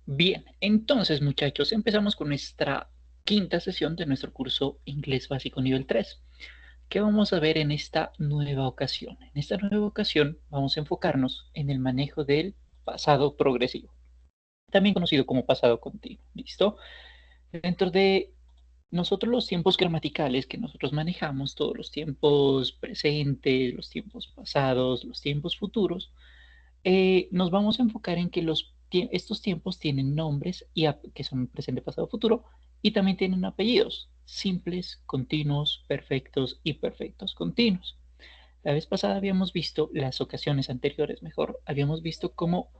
Bien, entonces muchachos, empezamos con nuestra quinta sesión de nuestro curso Inglés Básico Nivel 3. ¿Qué vamos a ver en esta nueva ocasión? En esta nueva ocasión vamos a enfocarnos en el manejo del pasado progresivo, también conocido como pasado continuo. ¿Listo? Dentro de nosotros los tiempos gramaticales que nosotros manejamos, todos los tiempos presentes, los tiempos pasados, los tiempos futuros, nos vamos a enfocar en que estos tiempos tienen nombres que son presente, pasado, futuro, y también tienen apellidos, simples, continuos, perfectos y perfectos continuos. La vez pasada habíamos visto, las ocasiones anteriores mejor, habíamos visto cómo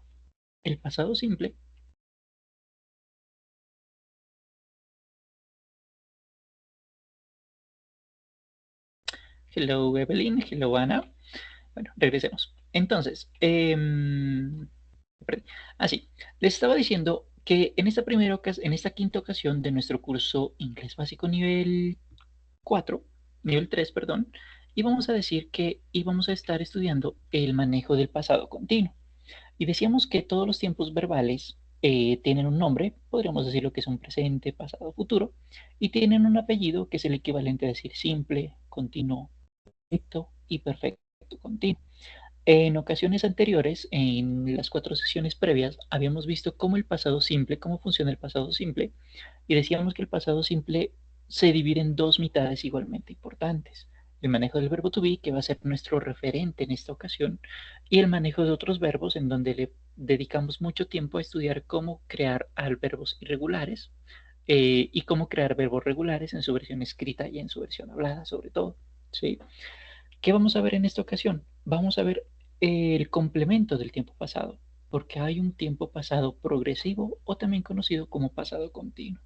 el pasado simple. Hello Evelyn, hello Ana. Bueno, regresemos. Entonces, así, les estaba diciendo que en en esta quinta ocasión de nuestro curso Inglés Básico nivel 4, nivel 3, perdón, íbamos a decir que íbamos a estar estudiando el manejo del pasado continuo. Y decíamos que todos los tiempos verbales tienen un nombre, podríamos decir lo que es un presente, pasado, futuro, y tienen un apellido que es el equivalente a decir simple, continuo, perfecto y perfecto continuo. En ocasiones anteriores, en las 4 sesiones previas, habíamos visto cómo el pasado simple, cómo funciona el pasado simple, y decíamos que el pasado simple se divide en dos mitades igualmente importantes. El manejo del verbo to be, que va a ser nuestro referente en esta ocasión, y el manejo de otros verbos en donde le dedicamos mucho tiempo a estudiar cómo crear verbos irregulares y cómo crear verbos regulares en su versión escrita y en su versión hablada, sobre todo. ¿Sí? ¿Qué vamos a ver en esta ocasión? Vamos a ver el complemento del tiempo pasado, porque hay un tiempo pasado progresivo o también conocido como pasado continuo.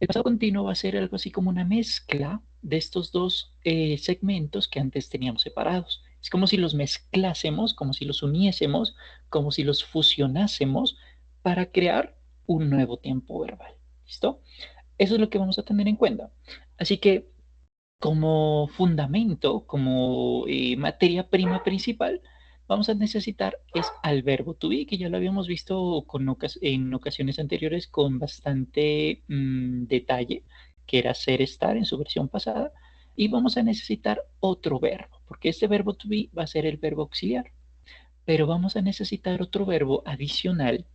El pasado continuo va a ser algo así como una mezcla de estos dos segmentos que antes teníamos separados. Es como si los mezclásemos, como si los uniésemos, como si los fusionásemos para crear un nuevo tiempo verbal. ¿Listo? Eso es lo que vamos a tener en cuenta. Así que como fundamento, como materia prima principal, vamos a necesitar es al verbo to be, que ya lo habíamos visto en ocasiones anteriores con bastante detalle, que era ser, estar en su versión pasada, y vamos a necesitar otro verbo, porque este verbo to be va a ser el verbo auxiliar, pero vamos a necesitar otro verbo adicional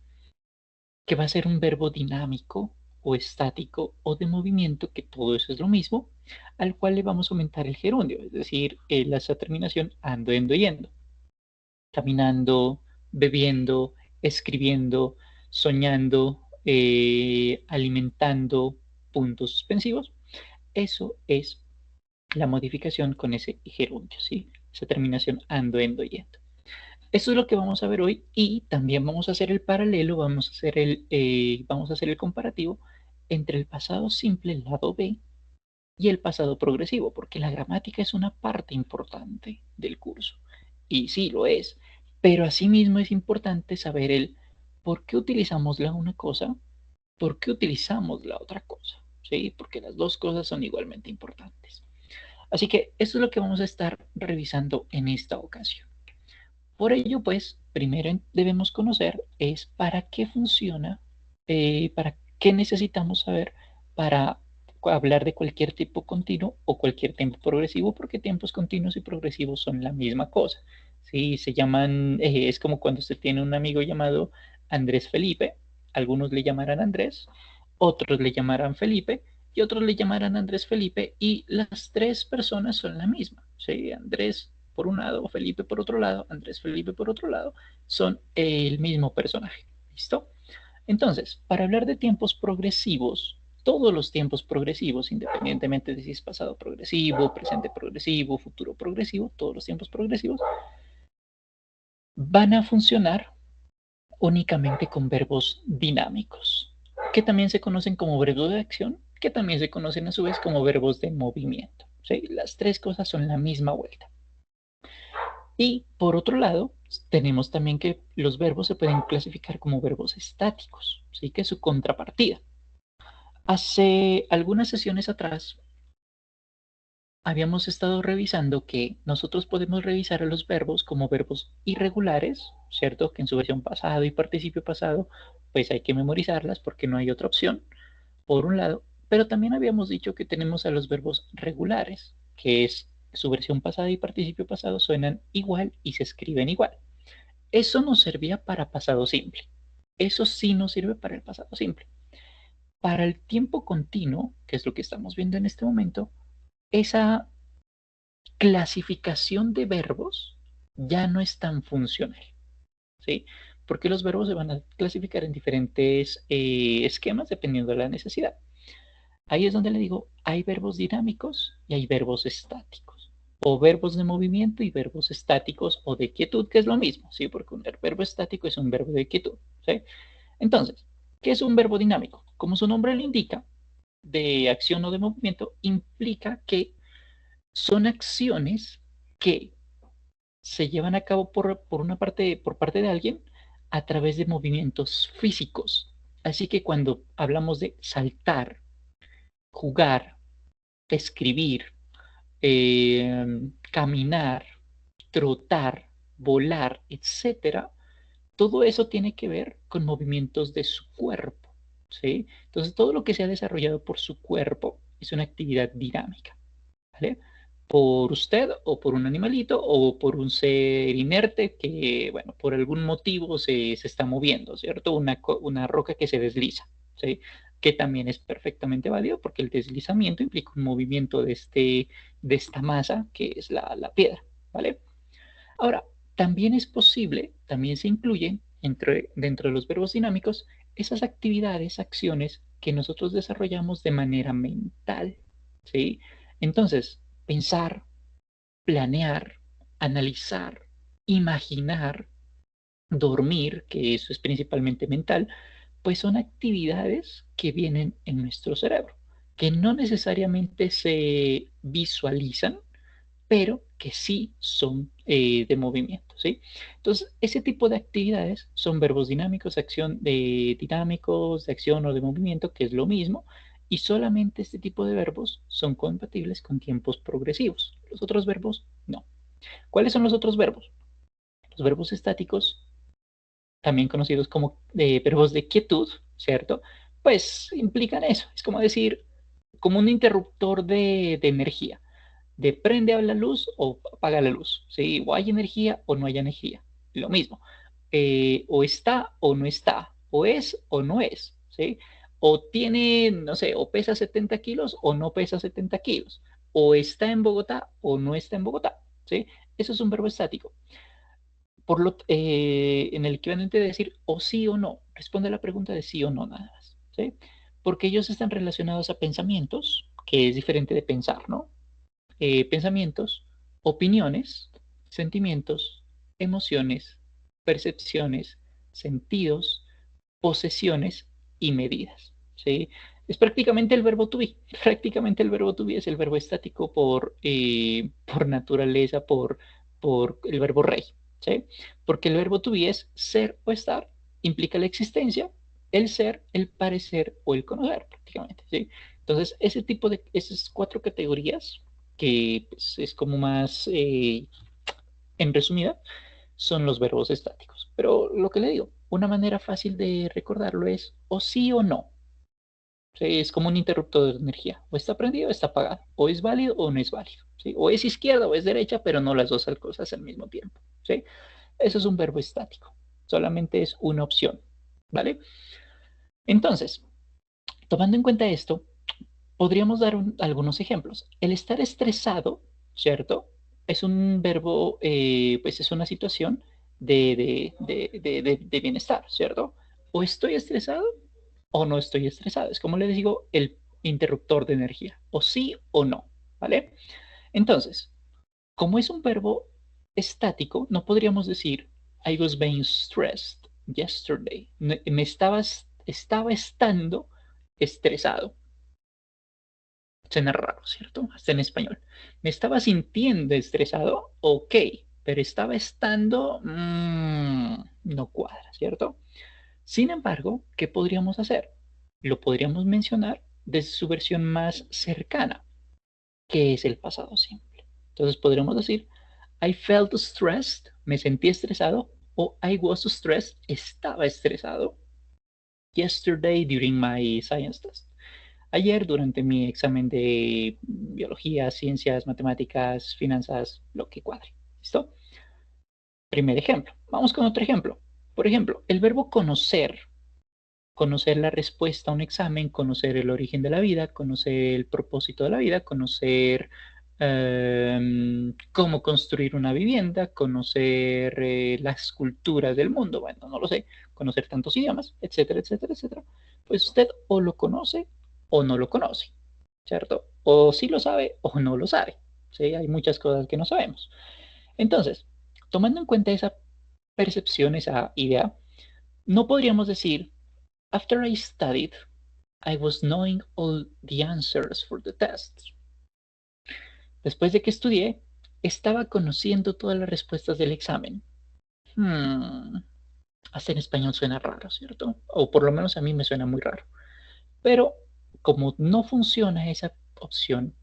que va a ser un verbo dinámico o estático o de movimiento, que todo eso es lo mismo, al cual le vamos a aumentar el gerundio, es decir, la terminación ando, yendo, yendo, caminando, bebiendo, escribiendo, soñando, alimentando, puntos suspensivos. Eso es la modificación con ese gerundio, ¿sí? Esa terminación ando, yendo, yendo. Eso es lo que vamos a ver hoy y también vamos a hacer el paralelo, vamos a hacer el comparativo entre el pasado simple, el lado B, y el pasado progresivo, porque la gramática es una parte importante del curso. Y sí, lo es, pero asimismo es importante saber el por qué utilizamos la una cosa, por qué utilizamos la otra cosa, ¿sí? Porque las dos cosas son igualmente importantes. Así que eso es lo que vamos a estar revisando en esta ocasión. Por ello, pues, primero debemos conocer es para qué funciona, para qué necesitamos saber para hablar de cualquier tipo continuo o cualquier tiempo progresivo, porque tiempos continuos y progresivos son la misma cosa. Sí, se llaman, es como cuando usted tiene un amigo llamado Andrés Felipe, algunos le llamarán Andrés, otros le llamarán Felipe y otros le llamarán Andrés Felipe, y las tres personas son la misma. ¿Sí? Andrés por un lado, Felipe por otro lado, Andrés Felipe por otro lado, son el mismo personaje. ¿Listo? Entonces, para hablar de tiempos progresivos, todos los tiempos progresivos, independientemente de si es pasado progresivo, presente progresivo, futuro progresivo, todos los tiempos progresivos van a funcionar únicamente con verbos dinámicos, que también se conocen como verbos de acción, que también se conocen a su vez como verbos de movimiento. ¿Sí? Las tres cosas son la misma vuelta. Y por otro lado, tenemos también que los verbos se pueden clasificar como verbos estáticos, ¿sí? Que es su contrapartida. Hace algunas sesiones atrás habíamos estado revisando que nosotros podemos revisar a los verbos como verbos irregulares, ¿cierto? Que en su versión pasado y participio pasado, pues hay que memorizarlas porque no hay otra opción, por un lado. Pero también habíamos dicho que tenemos a los verbos regulares, que es su versión pasada y participio pasado suenan igual y se escriben igual. Eso nos servía para pasado simple. Eso sí nos sirve para el pasado simple. Para el tiempo continuo, que es lo que estamos viendo en este momento, esa clasificación de verbos ya no es tan funcional, ¿sí? Porque los verbos se van a clasificar en diferentes esquemas dependiendo de la necesidad. Ahí es donde le digo, hay verbos dinámicos y hay verbos estáticos. O verbos de movimiento y verbos estáticos o de quietud, que es lo mismo, ¿sí? Porque un verbo estático es un verbo de quietud, ¿sí? Entonces, ¿qué es un verbo dinámico? Como su nombre lo indica, de acción o de movimiento, implica que son acciones que se llevan a cabo por parte de alguien a través de movimientos físicos. Así que cuando hablamos de saltar, jugar, escribir, caminar, trotar, volar, etcétera, todo eso tiene que ver con movimientos de su cuerpo, ¿sí? Entonces, todo lo que se ha desarrollado por su cuerpo es una actividad dinámica, ¿vale? Por usted o por un animalito o por un ser inerte que, bueno, por algún motivo se está moviendo, ¿cierto? Una roca que se desliza, ¿sí? Que también es perfectamente válido porque el deslizamiento implica un movimiento de esta masa que es la piedra, ¿vale? Ahora, también es posible, también se incluyen dentro de los verbos dinámicos esas actividades, acciones que nosotros desarrollamos de manera mental, ¿sí? Entonces, pensar, planear, analizar, imaginar, dormir, que eso es principalmente mental, pues son actividades que vienen en nuestro cerebro, que no necesariamente se visualizan, pero que sí son de movimiento, ¿sí? Entonces, ese tipo de actividades son verbos dinámicos, acción de dinámicos, de acción o de movimiento, que es lo mismo, y solamente este tipo de verbos son compatibles con tiempos progresivos. Los otros verbos, no. ¿Cuáles son los otros verbos? Los verbos estáticos, también conocidos como verbos de quietud, ¿cierto? Pues implican eso. Es como decir, como un interruptor de energía de prende a la luz o apaga la luz, ¿sí? O hay energía o no hay energía, lo mismo. O está o no está, o es o no es, ¿sí? O tiene, no sé, o pesa 70 kilos o no pesa 70 kilos, o está en Bogotá o no está en Bogotá, ¿sí? Eso es un verbo estático. En el equivalente de decir o sí o no, responde a la pregunta de sí o no nada más, ¿sí? Porque ellos están relacionados a pensamientos, que es diferente de pensar, ¿no? Pensamientos, opiniones, sentimientos, emociones, percepciones, sentidos, posesiones y medidas, ¿sí? Es prácticamente el verbo to be. Prácticamente el verbo to be es el verbo estático por naturaleza, por el verbo rey, ¿sí? Porque el verbo to be es ser o estar, implica la existencia, el ser, el parecer o el conocer, prácticamente, ¿sí? Entonces, esas cuatro categorías, que pues, es como más en resumida, son los verbos estáticos. Pero lo que le digo, una manera fácil de recordarlo es o sí o no. ¿Sí? Es como un interruptor de energía. O está prendido o está apagado. O es válido o no es válido. ¿Sí? O es izquierda o es derecha, pero no las dos cosas al mismo tiempo. ¿Sí? Eso es un verbo estático. Solamente es una opción. ¿Vale? Entonces, tomando en cuenta esto, podríamos dar algunos ejemplos. El estar estresado, ¿cierto? Es un verbo, pues es una situación de bienestar, ¿cierto? O estoy estresado o no estoy estresado. Es como les digo, el interruptor de energía. O sí o no, ¿vale? Entonces, como es un verbo estático, no podríamos decir I was being stressed yesterday. Estaba estando estresado. Suena raro, ¿cierto? Hasta en español. Me estaba sintiendo estresado, ok, pero estaba estando, no cuadra, ¿cierto? Sin embargo, ¿qué podríamos hacer? Lo podríamos mencionar desde su versión más cercana, que es el pasado simple. Entonces podríamos decir, I felt stressed, me sentí estresado o I was stressed, estaba estresado. Yesterday during my science test. Ayer durante mi examen de biología, ciencias, matemáticas, finanzas, lo que cuadre. ¿Listo? Primer ejemplo. Vamos con otro ejemplo. Por ejemplo, el verbo conocer. Conocer la respuesta a un examen, conocer el origen de la vida, conocer el propósito de la vida, conocer cómo construir una vivienda, conocer las culturas del mundo, bueno, no lo sé, conocer tantos idiomas, etcétera, etcétera, etcétera. Pues usted o lo conoce o no lo conoce, ¿cierto? O sí lo sabe o no lo sabe, ¿sí? Hay muchas cosas que no sabemos. Entonces, tomando en cuenta esa percepción, esa idea, no podríamos decir, after I studied, I was knowing all the answers for the tests. Después de que estudié, estaba conociendo todas las respuestas del examen. Hasta en español suena raro, ¿cierto? O por lo menos a mí me suena muy raro. Pero como no funciona esa opción,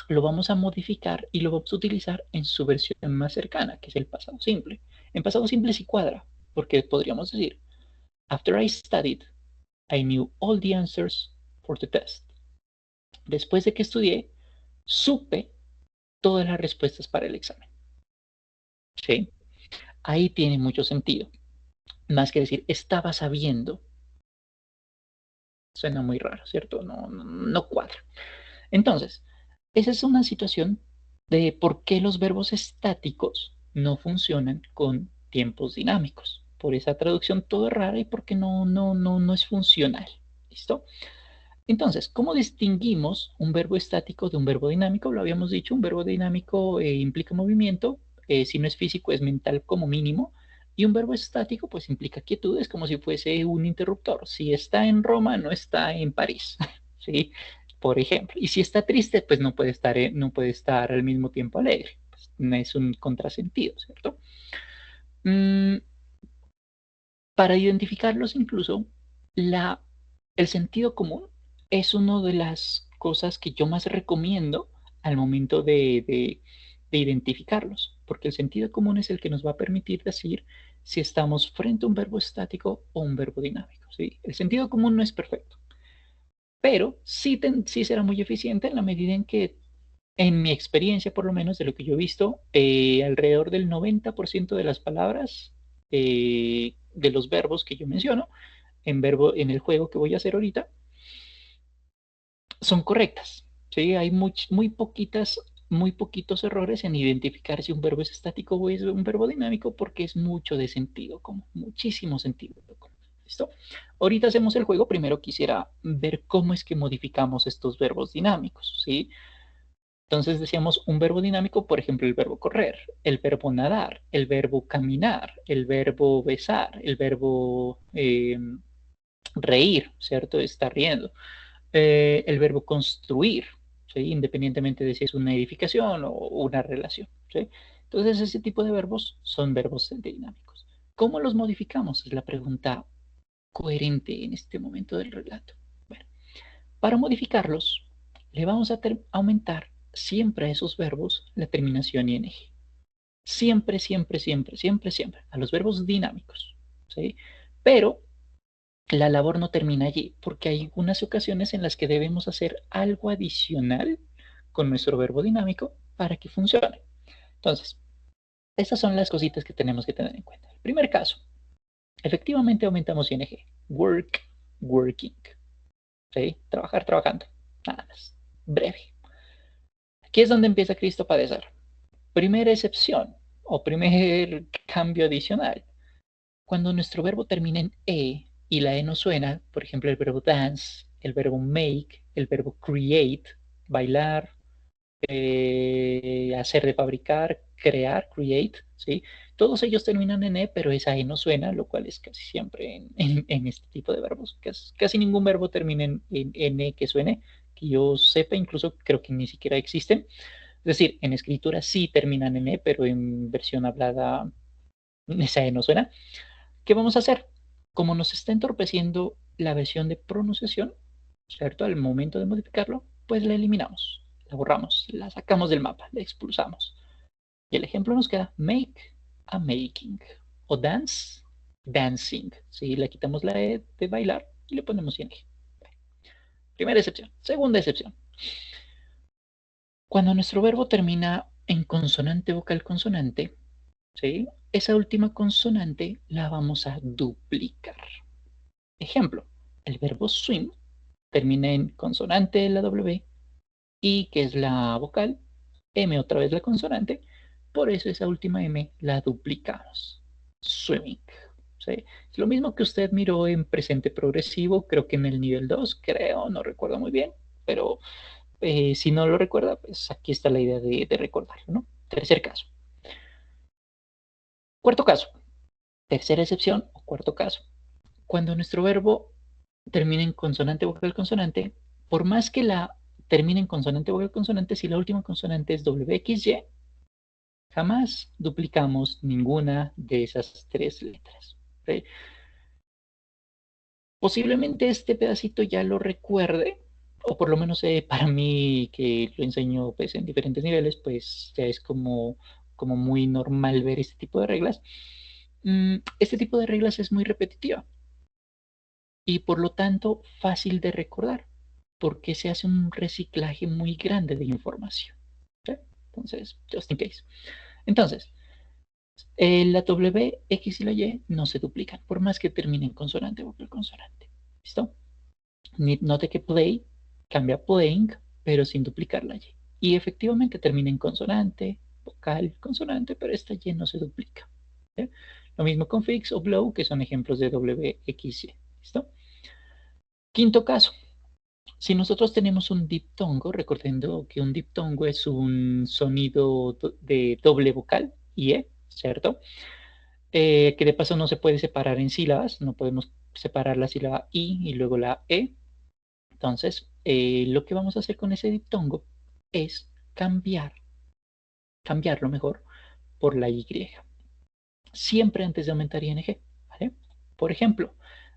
lo vamos a modificar y lo vamos a utilizar en su versión más cercana, que es el pasado simple. En pasado simple sí cuadra, porque podríamos decir, after I studied, I knew all the answers for the test. Después de que estudié, supe todas las respuestas para el examen. ¿Sí? Ahí tiene mucho sentido. Más que decir, estaba sabiendo. Suena muy raro, ¿cierto? No cuadra. Entonces, esa es una situación de por qué los verbos estáticos no funcionan con tiempos dinámicos. Por esa traducción todo es rara y porque no es funcional. ¿Listo? Entonces, ¿cómo distinguimos un verbo estático de un verbo dinámico? Lo habíamos dicho, un verbo dinámico implica movimiento, si no es físico es mental como mínimo, y un verbo estático pues implica quietud, es como si fuese un interruptor. Si está en Roma, no está en París, ¿sí? Por ejemplo. Y si está triste, pues no puede estar al mismo tiempo alegre. Pues, es un contrasentido, ¿cierto? Mm, para identificarlos incluso, la, el sentido común es una de las cosas que yo más recomiendo al momento de identificarlos, porque el sentido común es el que nos va a permitir decir si estamos frente a un verbo estático o un verbo dinámico. ¿Sí? El sentido común no es perfecto, pero sí será muy eficiente en la medida en que, en mi experiencia por lo menos, de lo que yo he visto, alrededor del 90% de las palabras, de los verbos que yo menciono, en el juego que voy a hacer ahorita, son correctas. ¿Sí? Hay muy poquitos errores en identificar si un verbo es estático o es un verbo dinámico porque es mucho de sentido común, muchísimo sentido común. ¿Listo? Ahorita hacemos el juego. Primero quisiera ver cómo es que modificamos estos verbos dinámicos. ¿Sí? Entonces decíamos un verbo dinámico, por ejemplo, el verbo correr, el verbo nadar, el verbo caminar, el verbo besar, el verbo reír, ¿cierto? Estar riendo. El verbo construir, ¿sí? Independientemente de si es una edificación o una relación. ¿Sí? Entonces, ese tipo de verbos son verbos dinámicos. ¿Cómo los modificamos? Es la pregunta coherente en este momento del relato. Bueno, para modificarlos, le vamos a aumentar siempre a esos verbos la terminación ing. Siempre, siempre, siempre, siempre, siempre. A los verbos dinámicos. ¿Sí? Pero la labor no termina allí, porque hay unas ocasiones en las que debemos hacer algo adicional con nuestro verbo dinámico para que funcione. Entonces, estas son las cositas que tenemos que tener en cuenta. El primer caso, efectivamente aumentamos ing. Work, working. ¿Sí? Trabajar, trabajando. Nada más. Breve. Aquí es donde empieza Cristo a padecer. Primera excepción o primer cambio adicional. Cuando nuestro verbo termina en y la no suena, por ejemplo, el verbo dance, el verbo make, el verbo create, bailar, hacer de fabricar, crear, create, ¿sí? Todos ellos terminan en pero esa no suena, lo cual es casi siempre en este tipo de verbos. Casi ningún verbo termina en que suene, que yo sepa, incluso creo que ni siquiera existen. Es decir, en escritura sí terminan en pero en versión hablada esa no suena. ¿Qué vamos a hacer? Como nos está entorpeciendo la versión de pronunciación, ¿cierto? Al momento de modificarlo, pues la eliminamos, la borramos, la sacamos del mapa, la expulsamos. Y el ejemplo nos queda make a making o dance, dancing. ¿Sí? Le quitamos la E de bailar y le ponemos ing. Primera excepción. Segunda excepción. Cuando nuestro verbo termina en consonante vocal consonante, ¿sí? Esa última consonante la vamos a duplicar. Ejemplo, el verbo swim termina en consonante la W, I que es la vocal, M otra vez la consonante, por eso esa última M la duplicamos. Swimming. ¿Sí? Es lo mismo que usted miró en presente progresivo, creo que en el nivel 2, creo, no recuerdo muy bien, pero si no lo recuerda, pues aquí está la idea de recordarlo, ¿no? Tercer caso. Cuarto caso. Tercera excepción o cuarto caso. Cuando nuestro verbo termina en consonante vocal consonante, por más que la termine en consonante vocal consonante, si la última consonante es WXY, jamás duplicamos ninguna de esas tres letras. ¿Sí? Posiblemente este pedacito ya lo recuerde, o por lo menos para mí que lo enseño pues, en diferentes niveles, pues ya es como muy normal ver este tipo de reglas. Este tipo de reglas es muy repetitiva y por lo tanto fácil de recordar, porque se hace un reciclaje muy grande de información. ¿Sí? Entonces, just in case. Entonces, la W, X y la Y no se duplican, por más que terminen consonante vocal consonante. ¿Listo? Note que play cambia playing, pero sin duplicar la Y. Y efectivamente termina en consonante, vocal, consonante, pero esta Y no se duplica. ¿Sí? Lo mismo con fix o blow, que son ejemplos de W, X, Y. ¿Listo? Quinto caso. Si nosotros tenemos un diptongo, recordando que un diptongo es un sonido de doble vocal, IE, ¿cierto? Que de paso no se puede separar en sílabas, no podemos separar la sílaba I y luego la E. Entonces, lo que vamos a hacer con ese diptongo es cambiarlo mejor por la Y. Siempre antes de aumentar ing, ¿vale? Por ejemplo,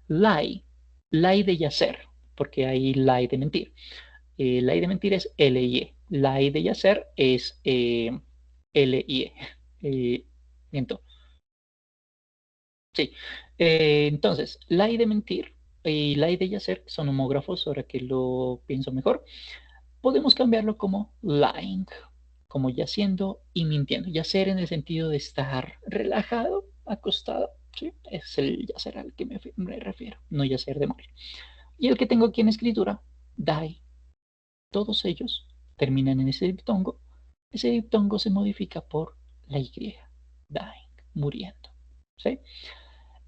lie de yacer, porque hay lie de mentir. Lie de mentir es L-I-E. Lie de yacer es L-I-E. Miento. Sí. Entonces, lie de mentir y lie de yacer son homógrafos, ahora que lo pienso mejor. Podemos cambiarlo como lying, como yaciendo y mintiendo. Yacer en el sentido de estar relajado, acostado, ¿sí? Es el yacer al que me refiero, no yacer de morir. Y el que tengo aquí en escritura, die, todos ellos terminan en ese diptongo. Ese diptongo se modifica por la Y, dying, muriendo. ¿Sí?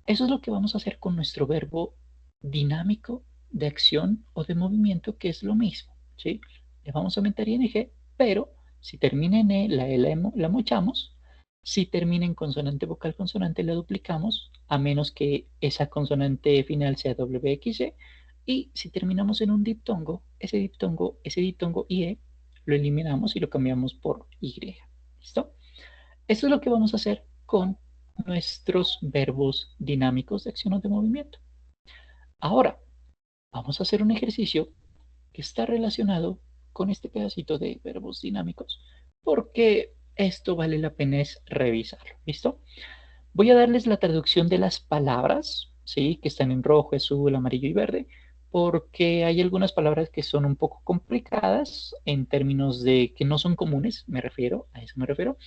Eso es lo que vamos a hacer con nuestro verbo dinámico de acción o de movimiento, que es lo mismo. ¿Sí? Le vamos a aumentar ing, pero si termina en e, la e la mochamos. Si termina en consonante vocal consonante, la duplicamos, a menos que esa consonante final sea WXY. Y si terminamos en un diptongo, ese diptongo IE, lo eliminamos y lo cambiamos por Y. ¿Listo? Esto es lo que vamos a hacer con nuestros verbos dinámicos de acción o de movimiento. Ahora, vamos a hacer un ejercicio que está relacionado con este pedacito de verbos dinámicos, porque esto vale la pena es revisarlo. ¿Listo? Voy a darles la traducción de las palabras, ¿sí? Que están en rojo, azul, amarillo y verde, porque hay algunas palabras que son un poco complicadas en términos de que no son comunes, me refiero, a eso me refiero.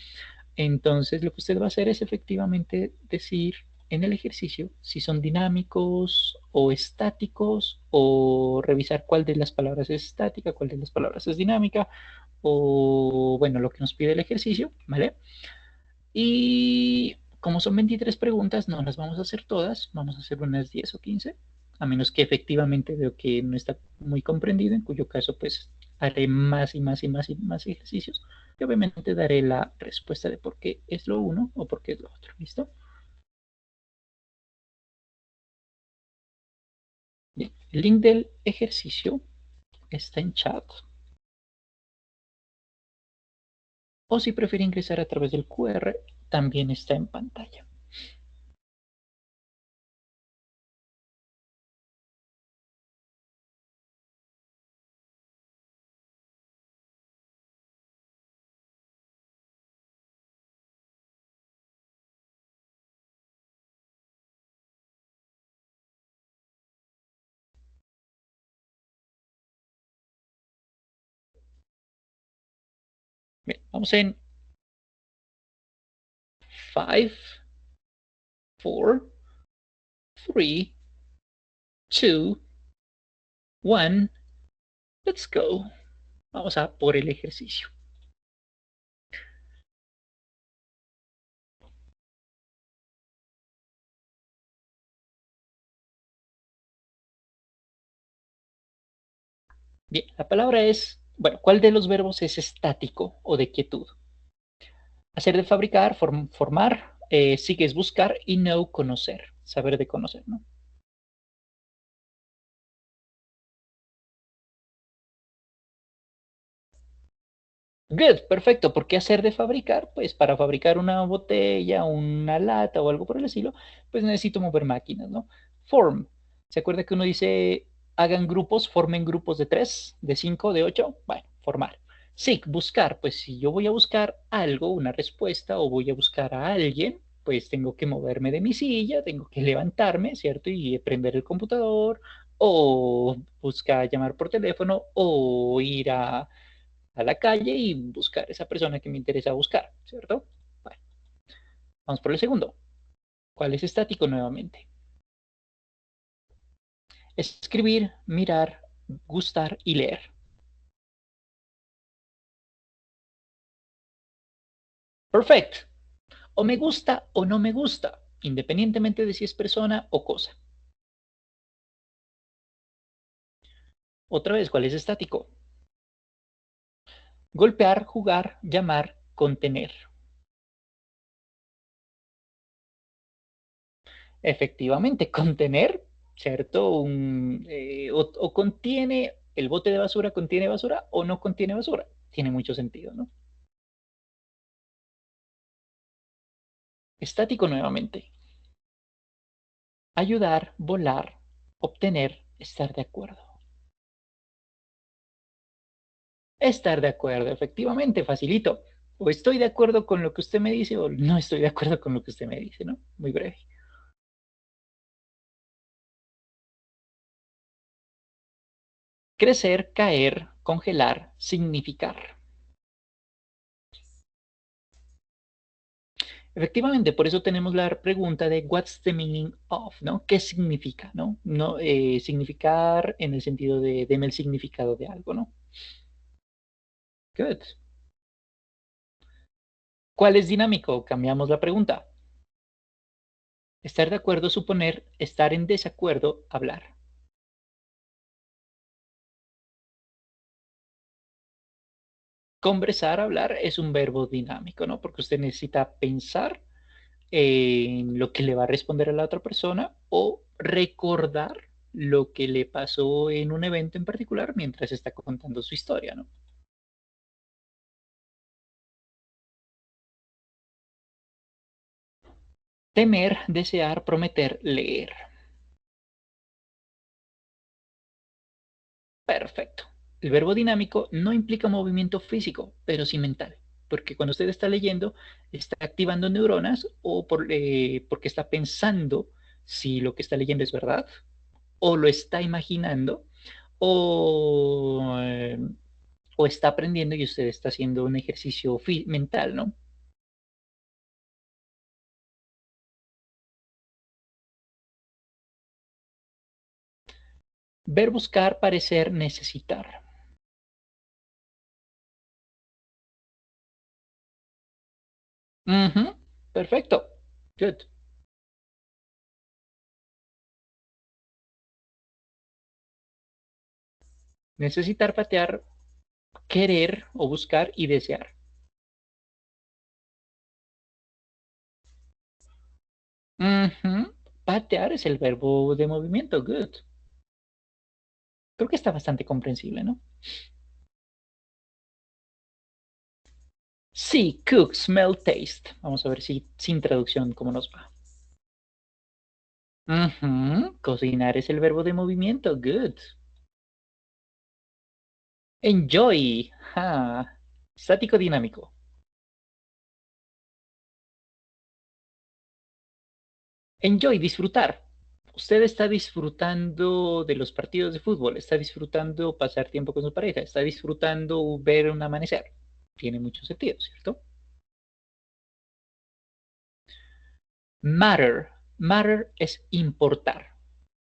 Entonces, lo que usted va a hacer es efectivamente decir en el ejercicio si son dinámicos o estáticos, o revisar cuál de las palabras es estática, cuál de las palabras es dinámica, o bueno, lo que nos pide el ejercicio, ¿vale? Y como son 23 preguntas, no las vamos a hacer todas, vamos a hacer unas 10 o 15, a menos que efectivamente veo que no está muy comprendido, en cuyo caso pues haré más y más y más y más ejercicios y obviamente daré la respuesta de por qué es lo uno o por qué es lo otro. ¿Listo? Bien, el link del ejercicio está en chat, o si prefiere ingresar a través del QR, también está en pantalla. Vamos en 5, 4, 3, 2, 1. Let's go. Vamos a por el ejercicio. Bien, la palabra es, bueno, ¿cuál de los verbos es estático o de quietud? Hacer de fabricar, formar, sigue es buscar y know, conocer, saber de conocer, ¿no? Good, perfecto. ¿Por qué hacer de fabricar? Pues para fabricar una botella, una lata o algo por el estilo, pues necesito mover máquinas, ¿no? Form. ¿Se acuerda que uno dice hagan grupos, formen grupos de 3, de 5, de 8? Bueno, formar. Seek, buscar. Pues si yo voy a buscar algo, una respuesta, o voy a buscar a alguien, pues tengo que moverme de mi silla, tengo que levantarme, ¿cierto? Y prender el computador, o buscar llamar por teléfono, o ir a la calle y buscar esa persona que me interesa buscar, ¿cierto? Bueno, vamos por el segundo. ¿Cuál es estático nuevamente? Escribir, mirar, gustar y leer. Perfecto. O me gusta o no me gusta, independientemente de si es persona o cosa. Otra vez, ¿cuál es estático? Golpear, jugar, llamar, contener. Efectivamente, contener, ¿cierto? O contiene, el bote de basura contiene basura o no contiene basura. Tiene mucho sentido, ¿no? Estático nuevamente. Ayudar, volar, obtener, estar de acuerdo. Estar de acuerdo, efectivamente, facilito. O estoy de acuerdo con lo que usted me dice o no estoy de acuerdo con lo que usted me dice, ¿no? Muy breve. Crecer, caer, congelar, significar. Efectivamente, por eso tenemos la pregunta de what's the meaning of, ¿no? ¿Qué significa, no? No, significar en el sentido de deme el significado de algo, ¿no? Good. ¿Cuál es dinámico? Cambiamos la pregunta. Estar de acuerdo, suponer, estar en desacuerdo, hablar. Conversar, hablar es un verbo dinámico, ¿no? Porque usted necesita pensar en lo que le va a responder a la otra persona o recordar lo que le pasó en un evento en particular mientras está contando su historia, ¿no? Temer, desear, prometer, leer. Perfecto. El verbo dinámico no implica movimiento físico, pero sí mental, porque cuando usted está leyendo, está activando neuronas o porque está pensando si lo que está leyendo es verdad, o lo está imaginando, o, eh, o está aprendiendo y usted está haciendo un ejercicio mental, ¿no? Ver, buscar, parecer, necesitar. Ujú, perfecto. Good. Necesitar, patear, querer o buscar y desear. Ujú. Patear es el verbo de movimiento. Good. Creo que está bastante comprensible, ¿no? Sí, cook, smell, taste. Vamos a ver si sin traducción cómo nos va. Ujú. Cocinar es el verbo de movimiento. Good. Enjoy. Ja. Estático dinámico. Enjoy, disfrutar. Usted está disfrutando de los partidos de fútbol, está disfrutando pasar tiempo con su pareja, está disfrutando ver un amanecer. tiene mucho sentido, ¿cierto? Matter. Matter es importar,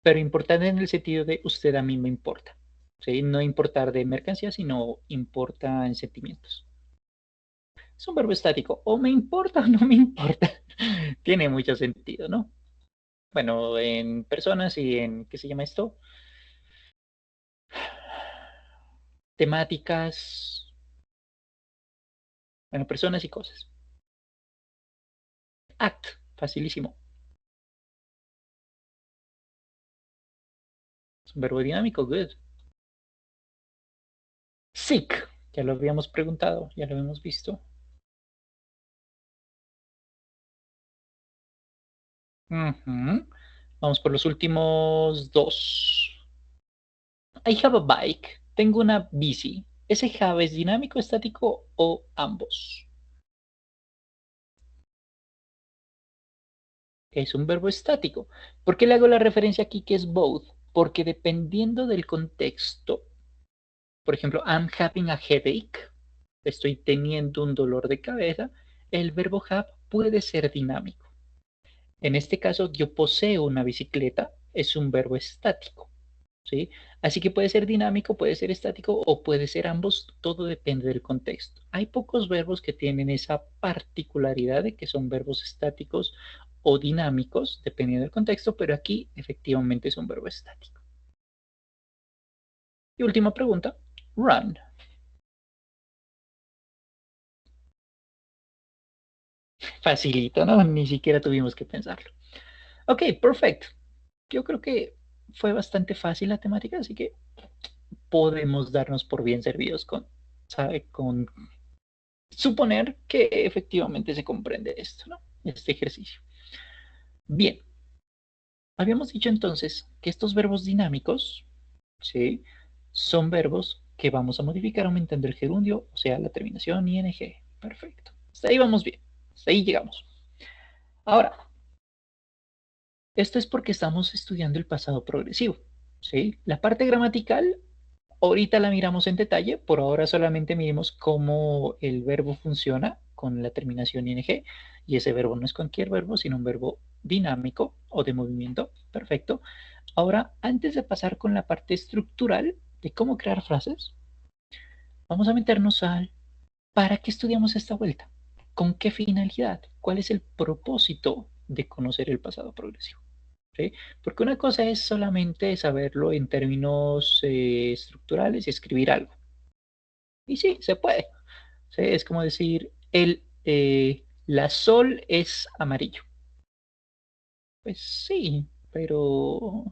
pero importar en el sentido de usted a mí me importa. ¿Sí? No importar de mercancía, sino importa en sentimientos. Es un verbo estático. O me importa o no me importa. Tiene mucho sentido, ¿no? Bueno, en personas y en, ¿qué se llama esto? Temáticas, bueno, personas y cosas. Act, facilísimo. Es un verbo dinámico, good. Seek, ya lo habíamos preguntado, ya lo habíamos visto. Ujú. Vamos por los últimos dos. I have a bike. Tengo una bici. ¿Ese have es dinámico, estático o ambos? Es un verbo estático. ¿Por qué le hago la referencia aquí que es both? Porque dependiendo del contexto, por ejemplo, I'm having a headache, estoy teniendo un dolor de cabeza, el verbo have puede ser dinámico. En este caso, yo poseo una bicicleta, es un verbo estático. ¿Sí? Así que puede ser dinámico, puede ser estático o puede ser ambos, todo depende del contexto. Hay pocos verbos que tienen esa particularidad de que son verbos estáticos o dinámicos, dependiendo del contexto, pero aquí efectivamente es un verbo estático. Y última pregunta, run. Facilito, ¿no? Ni siquiera tuvimos que pensarlo. Ok, perfecto. Yo creo que fue bastante fácil la temática, así que podemos darnos por bien servidos con, ¿sabe? Con suponer que efectivamente se comprende esto, ¿no? Este ejercicio. Bien, habíamos dicho entonces que estos verbos dinámicos, ¿sí? Son verbos que vamos a modificar aumentando el gerundio, o sea, la terminación ing. Perfecto. Hasta ahí vamos bien. Hasta ahí llegamos. Ahora, esto es porque estamos estudiando el pasado progresivo, ¿sí? La parte gramatical ahorita la miramos en detalle, por ahora solamente miremos cómo el verbo funciona con la terminación ing, y ese verbo no es cualquier verbo, sino un verbo dinámico o de movimiento. Perfecto. Ahora, antes de pasar con la parte estructural de cómo crear frases, vamos a meternos al ¿para qué estudiamos esta vuelta? ¿Con qué finalidad? ¿Cuál es el propósito de conocer el pasado progresivo? ¿Sí? Porque una cosa es solamente saberlo en términos estructurales y escribir algo. Y sí, se puede. ¿Sí? Es como decir, la sol es amarillo. Pues sí, pero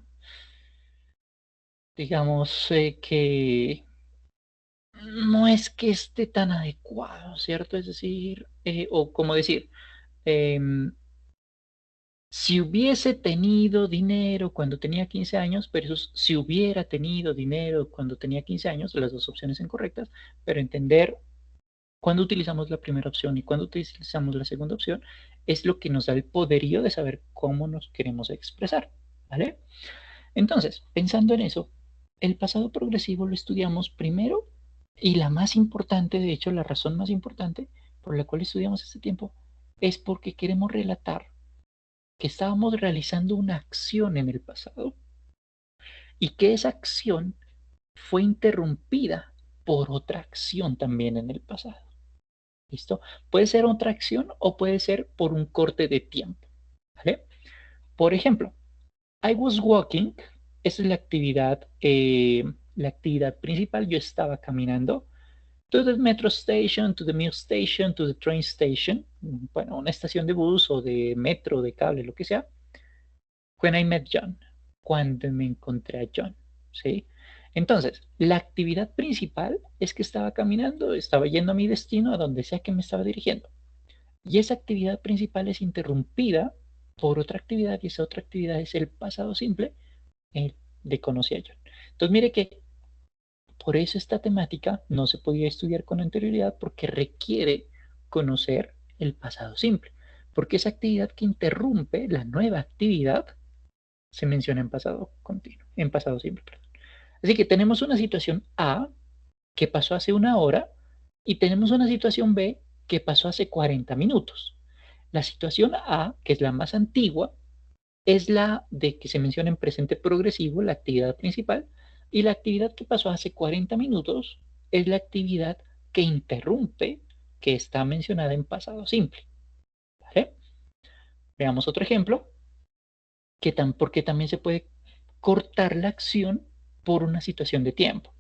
digamos que no es que esté tan adecuado, ¿cierto? Es decir, o como decir, em, si hubiese tenido dinero cuando tenía 15 años, versus si hubiera tenido dinero cuando tenía 15 años, las dos opciones son correctas, pero entender cuándo utilizamos la primera opción y cuándo utilizamos la segunda opción es lo que nos da el poderío de saber cómo nos queremos expresar, ¿vale? Entonces, pensando en eso, el pasado progresivo lo estudiamos primero y la más importante, de hecho, la razón más importante por la cual estudiamos este tiempo es porque queremos relatar que estábamos realizando una acción en el pasado y que esa acción fue interrumpida por otra acción también en el pasado. ¿Listo? Puede ser otra acción o puede ser por un corte de tiempo. ¿Vale? Por ejemplo, I was walking, esa es la actividad principal. Yo estaba caminando to the metro station, to the mule station, to the train station, bueno, una estación de bus o de metro, de cable, lo que sea, when I met John, cuando me encontré a John, ¿sí? Entonces, la actividad principal es que estaba caminando, estaba yendo a mi destino, a donde sea que me estaba dirigiendo. Y esa actividad principal es interrumpida por otra actividad y esa otra actividad es el pasado simple de conocí a John. Entonces, mire que por eso esta temática no se podía estudiar con anterioridad porque requiere conocer el pasado simple, porque esa actividad que interrumpe la nueva actividad se menciona en pasado continuo, en pasado simple, perdón. Así que tenemos una situación A que pasó hace una hora Y tenemos una situación B que pasó hace 40 minutos. La situación A, que es la más antigua, es la de que se menciona en presente progresivo, la actividad principal, y la actividad que pasó hace 40 minutos es la actividad que interrumpe, que está mencionada en pasado simple. ¿Vale? Veamos otro ejemplo, porque también se puede cortar la acción por una situación de tiempo.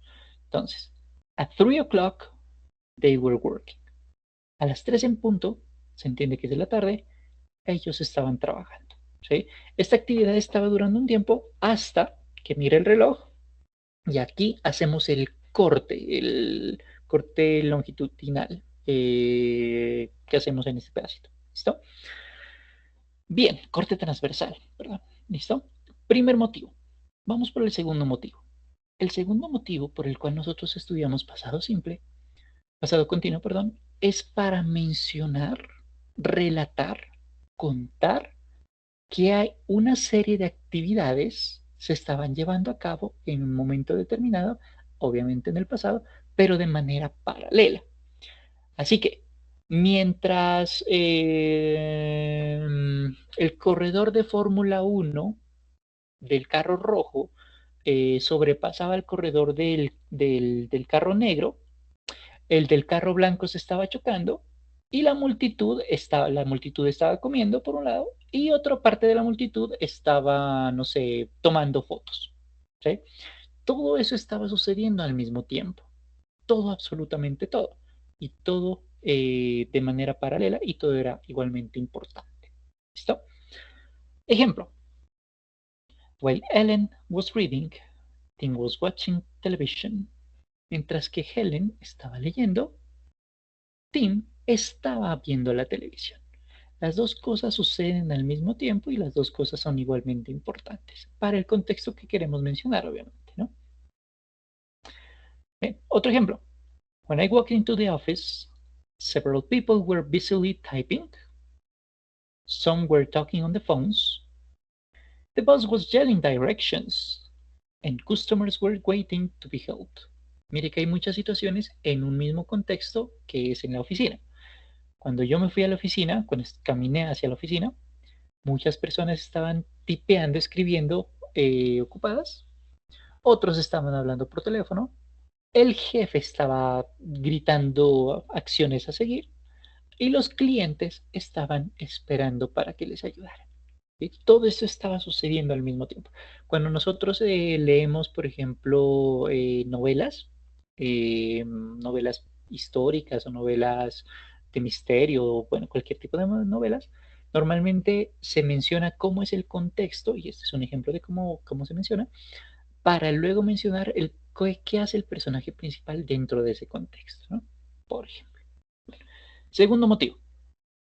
Entonces, at 3 o'clock, they were working. A las 3 en punto, se entiende que es de la tarde, ellos estaban trabajando. ¿Sí? Esta actividad estaba durando un tiempo hasta que mire el reloj y aquí hacemos el corte longitudinal que hacemos en este pedacito. ¿Listo? Bien, corte transversal, perdón. ¿Listo? Primer motivo. Vamos por el segundo motivo. El segundo motivo por el cual nosotros estudiamos pasado continuo, perdón, es para mencionar, relatar, contar que hay una serie de actividades se estaban llevando a cabo en un momento determinado, obviamente en el pasado, pero de manera paralela. Así que mientras el corredor de Fórmula 1 del carro rojo sobrepasaba el corredor del carro negro, el del carro blanco se estaba chocando y la multitud estaba comiendo por un lado y otra parte de la multitud estaba, no sé, tomando fotos. ¿Sí? Todo eso estaba sucediendo al mismo tiempo, todo, absolutamente todo, y todo de manera paralela y todo era igualmente importante. ¿Listo? Ejemplo, while Ellen was reading, Tim was watching television. Mientras que Helen estaba leyendo, Tim estaba viendo la televisión. Las dos cosas suceden al mismo tiempo y las dos cosas son igualmente importantes para el contexto que queremos mencionar, obviamente, ¿no? Bien, otro ejemplo. When I walked into the office, several people were busily typing. Some were talking on the phones. The boss was yelling directions. And customers were waiting to be helped. Mire que hay muchas situaciones en un mismo contexto que es en la oficina. Cuando yo me fui a la oficina, cuando caminé hacia la oficina, muchas personas estaban tipeando, escribiendo ocupadas, otros estaban hablando por teléfono, el jefe estaba gritando acciones a seguir y los clientes estaban esperando para que les ayudaran. ¿Sí? Todo eso estaba sucediendo al mismo tiempo. Cuando nosotros leemos, por ejemplo, novelas históricas o novelas de misterio, o bueno, cualquier tipo de novelas, normalmente se menciona cómo es el contexto, y este es un ejemplo de cómo se menciona, para luego mencionar qué hace el personaje principal dentro de ese contexto, ¿no? Por ejemplo. Segundo motivo.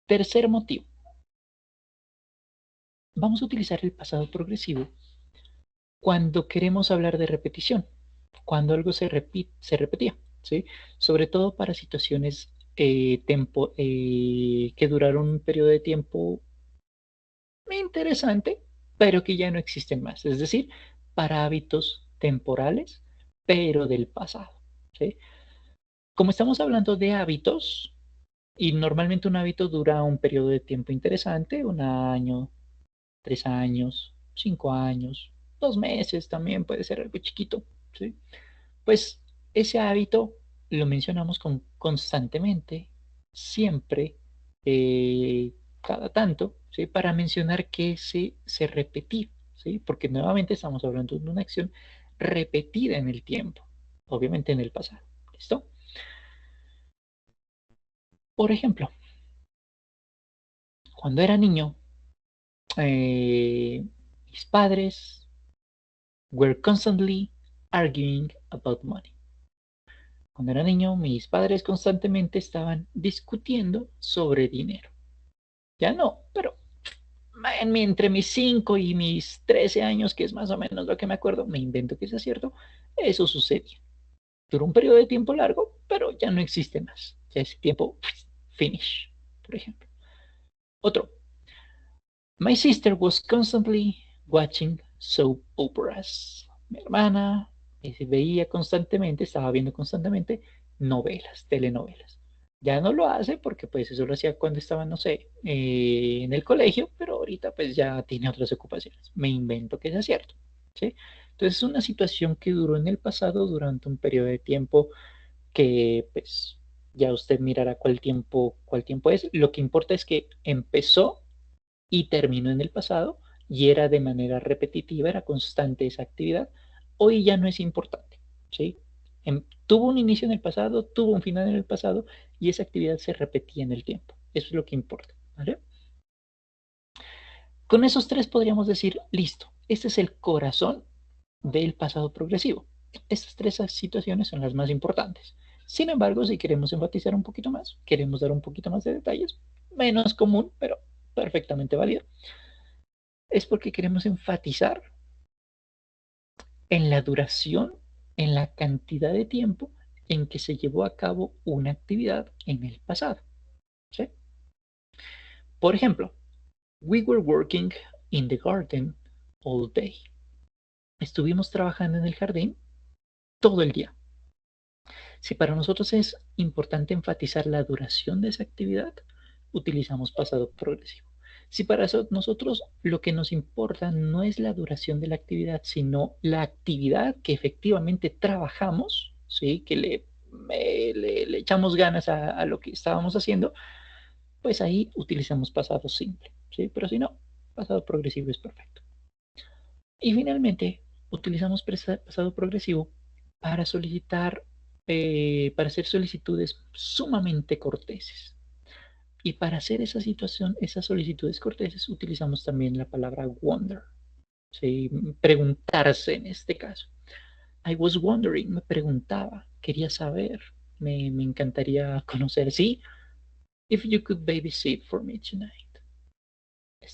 Tercer motivo. Vamos a utilizar el pasado progresivo cuando queremos hablar de repetición, cuando algo se repetía, ¿sí? Sobre todo para situaciones que duraron un periodo de tiempo interesante, pero que ya no existen más. Es decir, para hábitos temporales, pero del pasado, ¿sí? Como estamos hablando de hábitos, y normalmente un hábito dura un periodo de tiempo interesante, un año, 3 años, 5 años, 2 meses también puede ser algo chiquito, ¿sí? Pues ese hábito lo mencionamos constantemente, siempre, cada tanto, ¿sí? Para mencionar que se repetía, ¿sí? Porque nuevamente estamos hablando de una acción repetida en el tiempo, obviamente en el pasado. ¿Listo? Por ejemplo, cuando era niño, mis padres were constantly arguing about money. Cuando era niño, mis padres constantemente estaban discutiendo sobre dinero. Ya no, pero entre mis 5 y mis 13 años, que es más o menos lo que me acuerdo, me invento que sea cierto, eso sucedía. Duró un periodo de tiempo largo, pero ya no existe más. Ya ese tiempo, finish, por ejemplo. Otro. My sister was constantly watching soap operas. Mi hermana veía constantemente, estaba viendo constantemente novelas, telenovelas. Ya no lo hace porque pues eso lo hacía cuando estaba, no sé, en el colegio, pero ahorita pues ya tiene otras ocupaciones. Me invento que sea cierto, ¿sí? Entonces es una situación que duró en el pasado durante un periodo de tiempo que pues ya usted mirará cuál tiempo es. Lo que importa es que empezó y terminó en el pasado y era de manera repetitiva, era constante esa actividad. Hoy ya no es importante, ¿sí? Tuvo un inicio en el pasado, tuvo un final en el pasado y esa actividad se repetía en el tiempo. Eso es lo que importa, ¿vale? Con esos tres podríamos decir, listo, este es el corazón del pasado progresivo. Estas tres situaciones son las más importantes. Sin embargo, si queremos enfatizar un poquito más, queremos dar un poquito más de detalles, menos común, pero perfectamente válido, es porque queremos enfatizar en la duración, en la cantidad de tiempo en que se llevó a cabo una actividad en el pasado, ¿sí? Por ejemplo, we were working in the garden all day. Estuvimos trabajando en el jardín todo el día. Si para nosotros es importante enfatizar la duración de esa actividad, utilizamos pasado progresivo. Si para nosotros lo que nos importa no es la duración de la actividad, sino la actividad que efectivamente trabajamos, ¿sí? Que le echamos ganas a lo que estábamos haciendo, pues ahí utilizamos pasado simple, ¿sí? Pero si no, pasado progresivo es perfecto. Y finalmente, utilizamos pasado progresivo para solicitar, para hacer solicitudes sumamente corteses. Y para hacer esa situación, esas solicitudes corteses, utilizamos también la palabra wonder, ¿sí? Preguntarse en este caso. I was wondering, me preguntaba, quería saber, me encantaría conocer, sí, if you could babysit for me tonight.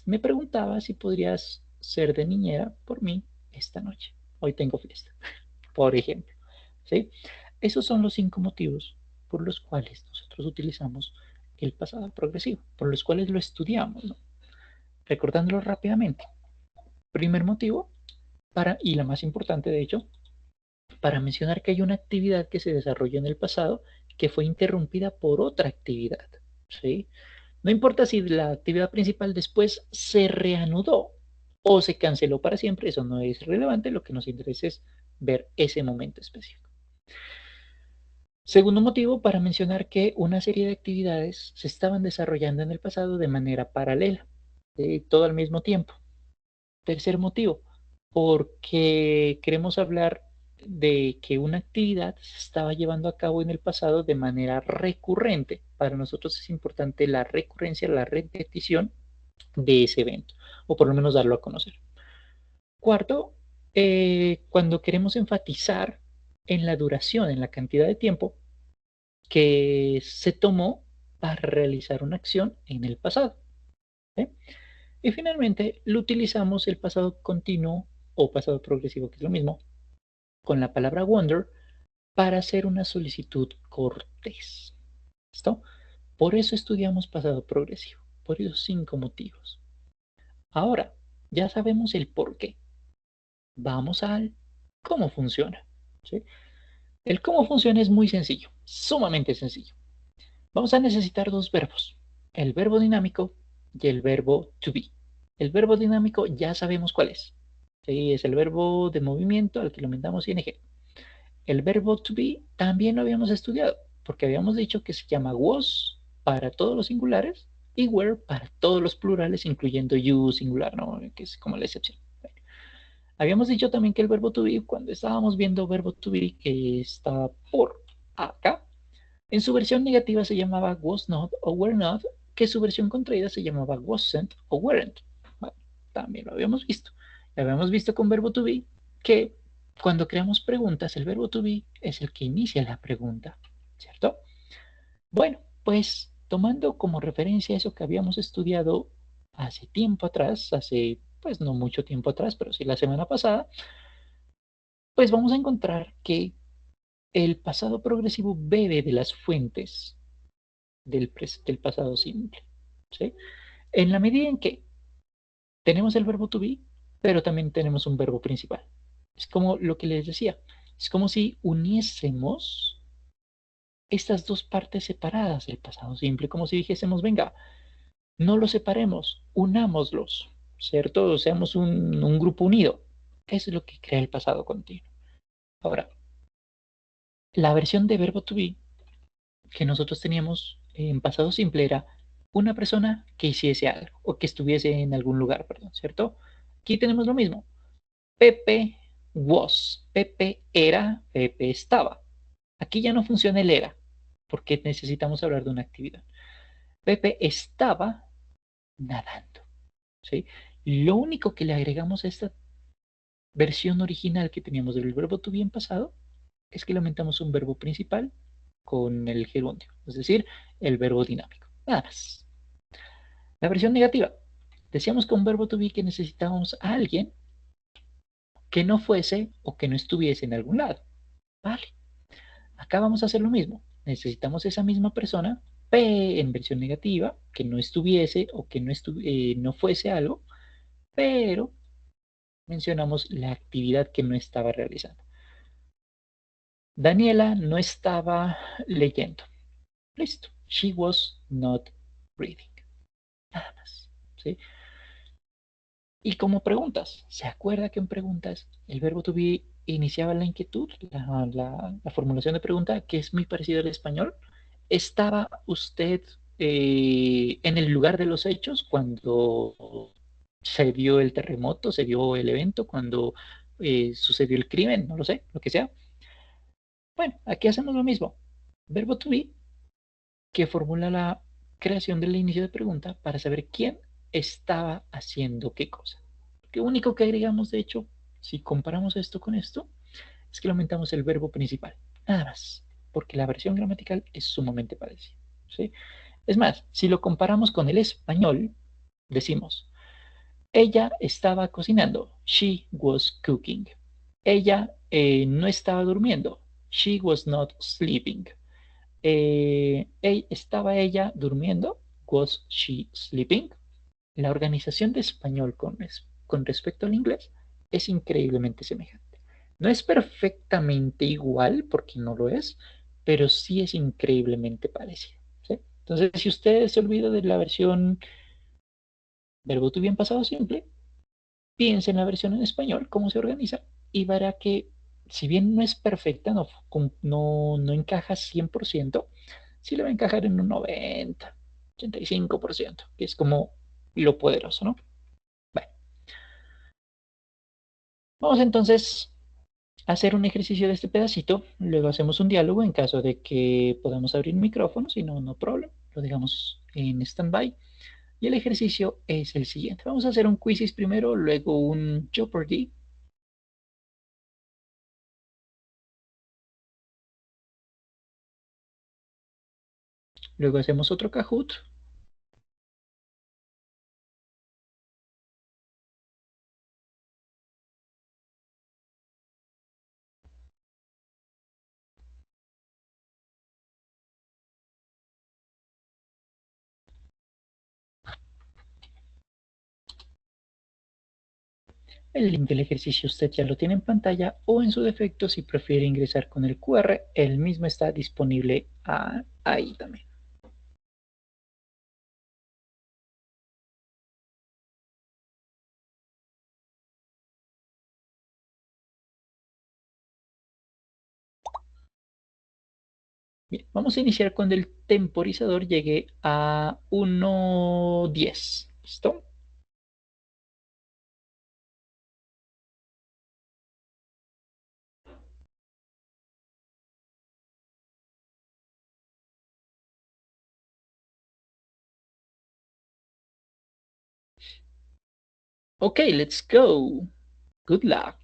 Me preguntaba si podrías ser de niñera por mí esta noche. Hoy tengo fiesta, por ejemplo. ¿Sí? Esos son los 5 motivos por los cuales nosotros utilizamos el pasado progresivo, por los cuales lo estudiamos, ¿no? Recordándolo rápidamente. Primer motivo, y la más importante de hecho, para mencionar que hay una actividad que se desarrolló en el pasado que fue interrumpida por otra actividad. ¿Sí? No importa si la actividad principal después se reanudó o se canceló para siempre, eso no es relevante, lo que nos interesa es ver ese momento específico. Segundo motivo, para mencionar que una serie de actividades se estaban desarrollando en el pasado de manera paralela, todo al mismo tiempo. Tercer motivo, porque queremos hablar de que una actividad se estaba llevando a cabo en el pasado de manera recurrente. Para nosotros es importante la recurrencia, la repetición de ese evento, o por lo menos darlo a conocer. Cuarto, cuando queremos enfatizar en la duración, en la cantidad de tiempo que se tomó para realizar una acción en el pasado. ¿Sí? Y finalmente, lo utilizamos el pasado continuo o pasado progresivo, que es lo mismo, con la palabra wonder para hacer una solicitud cortés. ¿Listo? Por eso estudiamos pasado progresivo, por esos 5 motivos. Ahora, ya sabemos el por qué. Vamos al cómo funciona. ¿Sí? El cómo funciona es muy sencillo, sumamente sencillo. Vamos a necesitar dos verbos, el verbo dinámico y el verbo to be. El verbo dinámico ya sabemos cuál es. ¿Sí? Es el verbo de movimiento al que lo aumentamos ing. El verbo to be también lo habíamos estudiado, porque habíamos dicho que se llama was para todos los singulares y were para todos los plurales, incluyendo you singular, ¿no? Que es como la excepción. Habíamos dicho también que el verbo to be, cuando estábamos viendo verbo to be, que está por acá, en su versión negativa se llamaba was not o were not, que su versión contraída se llamaba wasn't o weren't. Bueno, también lo habíamos visto. Habíamos visto con verbo to be que cuando creamos preguntas, el verbo to be es el que inicia la pregunta, ¿cierto? Bueno, pues tomando como referencia eso que habíamos estudiado hace tiempo atrás, hace pues no mucho tiempo atrás, pero sí la semana pasada, pues vamos a encontrar que el pasado progresivo bebe de las fuentes del pasado simple. ¿Sí? En la medida en que tenemos el verbo to be, pero también tenemos un verbo principal. Es como lo que les decía, es como si uniésemos estas dos partes separadas del pasado simple, como si dijésemos, venga, no los separemos, unámoslos, ¿cierto? Seamos un grupo unido. Eso es lo que crea el pasado continuo. Ahora, la versión de verbo to be que nosotros teníamos en pasado simple era una persona que hiciese algo o que estuviese en algún lugar, perdón, ¿cierto? Aquí tenemos lo mismo. Pepe was, Pepe era, Pepe estaba. Aquí ya no funciona el era, porque necesitamos hablar de una actividad. Pepe estaba nadando, ¿sí? Lo único que le agregamos a esta versión original que teníamos del verbo to be en pasado es que le aumentamos un verbo principal con el gerundio, es decir, el verbo dinámico. Nada más. La versión negativa. Decíamos con verbo to be que necesitábamos a alguien que no fuese o que no estuviese en algún lado. Vale. Acá vamos a hacer lo mismo. Necesitamos esa misma persona, P en versión negativa, que no estuviese o que no fuese algo, pero mencionamos la actividad que no estaba realizando. Daniela no estaba leyendo. Listo. She was not reading. Nada más. ¿Sí? Y como preguntas, ¿se acuerda que en preguntas el verbo to be iniciaba la inquietud, la formulación de pregunta, que es muy parecida al español? ¿Estaba usted en el lugar de los hechos cuando se vio el terremoto, se vio el evento, cuando sucedió el crimen? No lo sé, lo que sea. Bueno, aquí hacemos lo mismo. Verbo to be que formula la creación del inicio de pregunta para saber quién estaba haciendo qué cosa. Lo único que agregamos, de hecho, si comparamos esto con esto, es que le aumentamos el verbo principal. Nada más, porque la versión gramatical es sumamente parecida. ¿Sí? Es más, si lo comparamos con el español, decimos, ella estaba cocinando. She was cooking. Ella no estaba durmiendo. She was not sleeping. ¿Estaba ella durmiendo? Was she sleeping? La organización de español con respecto al inglés es increíblemente semejante. No es perfectamente igual, porque no lo es, pero sí es increíblemente parecido. ¿Sí? Entonces, si usted se olvida de la versión verbo to bien pasado simple, piense en la versión en español, cómo se organiza, y verá que si bien no es perfecta, no encaja 100%, sí le va a encajar en un 90, 85%, que es como lo poderoso, ¿no? Bueno, vamos entonces a hacer un ejercicio de este pedacito, luego hacemos un diálogo en caso de que podamos abrir micrófonos, si no, no problem, lo dejamos en stand-by. Y el ejercicio es el siguiente. Vamos a hacer un quizzes primero, luego un Jeopardy. Luego hacemos otro Kahoot. El link del ejercicio usted ya lo tiene en pantalla o en su defecto si prefiere ingresar con el QR, el mismo está disponible ahí también. Bien, vamos a iniciar cuando el temporizador llegue a 1:10. ¿Listo? Ok, let's go. Good luck.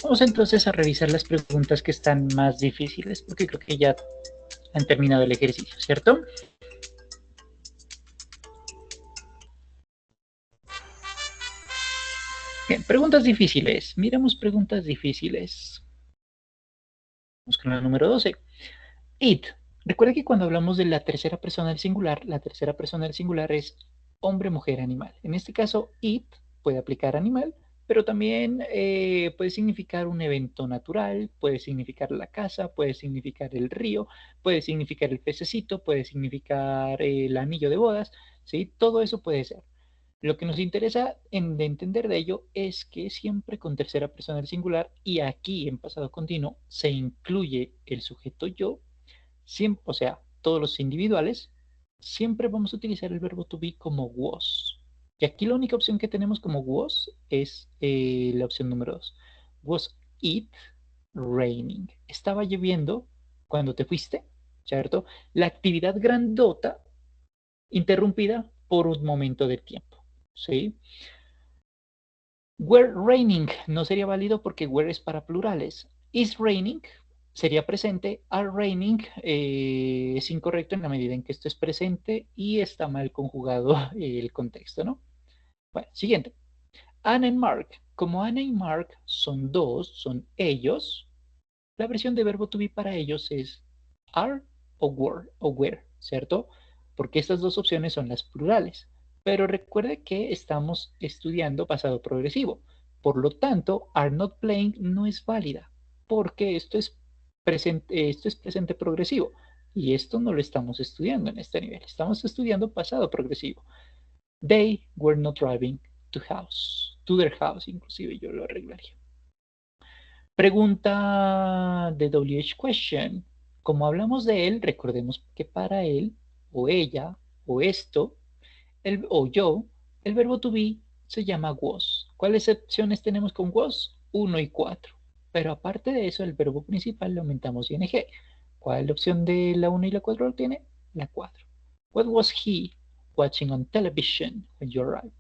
Vamos entonces a revisar las preguntas que están más difíciles, porque creo que ya han terminado el ejercicio, ¿cierto? Bien, preguntas difíciles. Miramos preguntas difíciles. Vamos con la número 12. It. Recuerda que cuando hablamos de la tercera persona del singular, la tercera persona del singular es hombre, mujer, animal. En este caso, it puede aplicar animal, pero también puede significar un evento natural, puede significar la casa, puede significar el río, puede significar el pececito, puede significar el anillo de bodas, ¿sí? Todo eso puede ser. Lo que nos interesa de entender de ello es que siempre con tercera persona del singular y aquí en pasado continuo se incluye el sujeto yo, siempre, o sea, todos los individuales, siempre vamos a utilizar el verbo to be como was. Y aquí la única opción que tenemos como was es la opción número 2. Was it raining? Estaba lloviendo cuando te fuiste, ¿cierto? La actividad grandota interrumpida por un momento de tiempo, ¿sí? Were raining no sería válido porque were es para plurales. Is raining sería presente. Are raining es incorrecto en la medida en que esto es presente y está mal conjugado el contexto, ¿no? Bueno, siguiente. Anna y Mark. Como Anna y Mark son dos, son ellos, la versión de verbo to be para ellos es are o were, ¿cierto? Porque estas dos opciones son las plurales. Pero recuerde que estamos estudiando pasado progresivo. Por lo tanto, are not playing no es válida, porque esto es presente progresivo. Y esto no lo estamos estudiando en este nivel. Estamos estudiando pasado progresivo. They were not driving to their house, inclusive yo lo arreglaría. Pregunta de WH Question. Como hablamos de él, recordemos que para él, o ella, o esto, o yo, el verbo to be se llama was. ¿Cuáles opciones tenemos con was? 1 y 4. Pero aparte de eso, el verbo principal le aumentamos ing. ¿Cuál es la opción de la 1 y la 4 lo tiene? La 4. What was he watching on television when you arrived?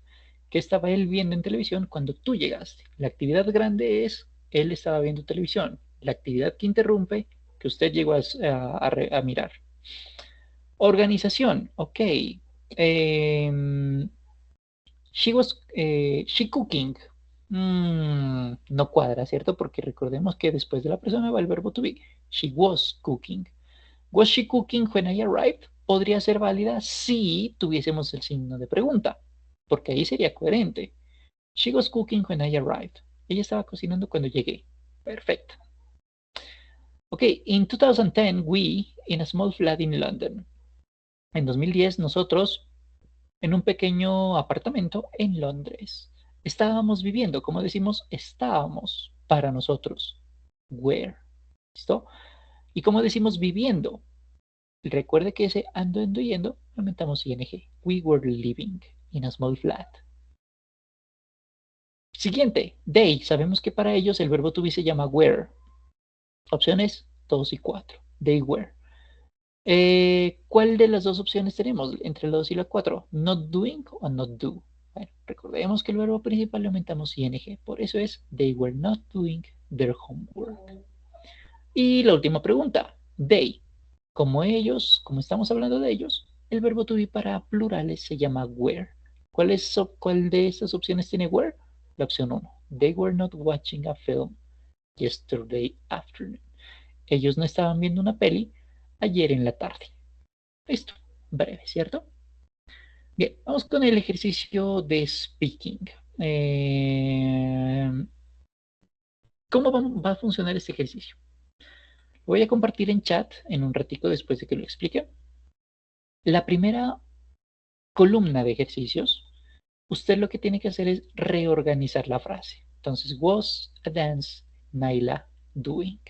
¿Qué estaba él viendo en televisión cuando tú llegaste? La actividad grande es, él estaba viendo televisión. La actividad que interrumpe, que usted llegó a mirar. Organización, ok. She cooking. No cuadra, ¿cierto? Porque recordemos que después de la persona va el verbo to be. She was cooking. Was she cooking when I arrived? Podría ser válida si tuviésemos el signo de pregunta, porque ahí sería coherente. She was cooking when I arrived. Ella estaba cocinando cuando llegué. Perfecto. Okay, in 2010 we in a small flat in London. En 2010 nosotros en un pequeño apartamento en Londres. Estábamos viviendo, como decimos, estábamos para nosotros. Where. ¿Listo? Y como decimos viviendo, recuerde que ese ando yendo, aumentamos ing. We were living in a small flat. Siguiente, they. Sabemos que para ellos el verbo to be se llama were. Opciones 2 y 4. They were. ¿Cuál de las dos opciones tenemos entre la 2 y la 4? Not doing o not do. Bueno, recordemos que el verbo principal le aumentamos ing. Por eso es they were not doing their homework. Y la última pregunta. They. Como ellos, como estamos hablando de ellos, el verbo to be para plurales se llama were. ¿Cuál de estas opciones tiene were? La opción 1. They were not watching a film yesterday afternoon. Ellos no estaban viendo una peli ayer en la tarde. Listo, breve, ¿cierto? Bien, vamos con el ejercicio de speaking. ¿Cómo va a funcionar este ejercicio? Lo voy a compartir en chat en un ratico después de que lo explique. La primera columna de ejercicios, usted lo que tiene que hacer es reorganizar la frase. Entonces, was a dance Naila doing?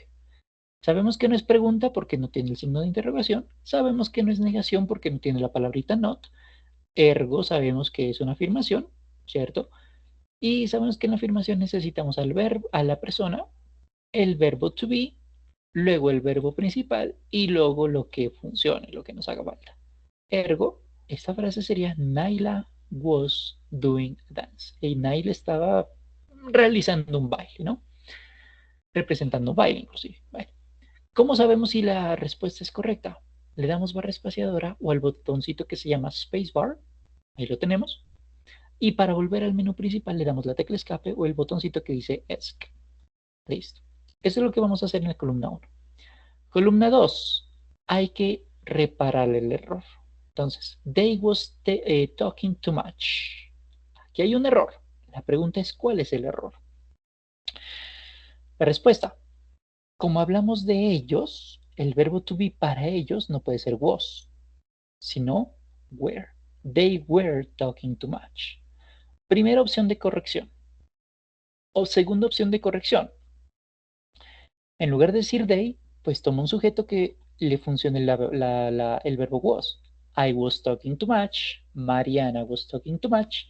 Sabemos que no es pregunta porque no tiene el signo de interrogación. Sabemos que no es negación porque no tiene la palabrita not. Ergo, sabemos que es una afirmación, ¿cierto? Y sabemos que en la afirmación necesitamos al verbo, a la persona, el verbo to be, luego el verbo principal y luego lo que funcione, lo que nos haga falta. Ergo, esta frase sería Naila was doing a dance. Y Naila estaba realizando un baile, ¿no? representando un baile inclusive. Bueno, ¿cómo sabemos si la respuesta es correcta? Le damos barra espaciadora o al botoncito que se llama Spacebar. Ahí lo tenemos. Y para volver al menú principal le damos la tecla escape o el botoncito que dice ESC. Listo. Eso es lo que vamos a hacer en la columna 1. Columna 2. Hay que reparar el error. Entonces, they was talking too much. Aquí hay un error. La pregunta es, ¿cuál es el error? La respuesta. Como hablamos de ellos, el verbo to be para ellos no puede ser was, sino were. They were talking too much. Primera opción de corrección. O segunda opción de corrección. En lugar de decir they, pues toma un sujeto que le funcione el verbo was. I was talking too much. Mariana was talking too much.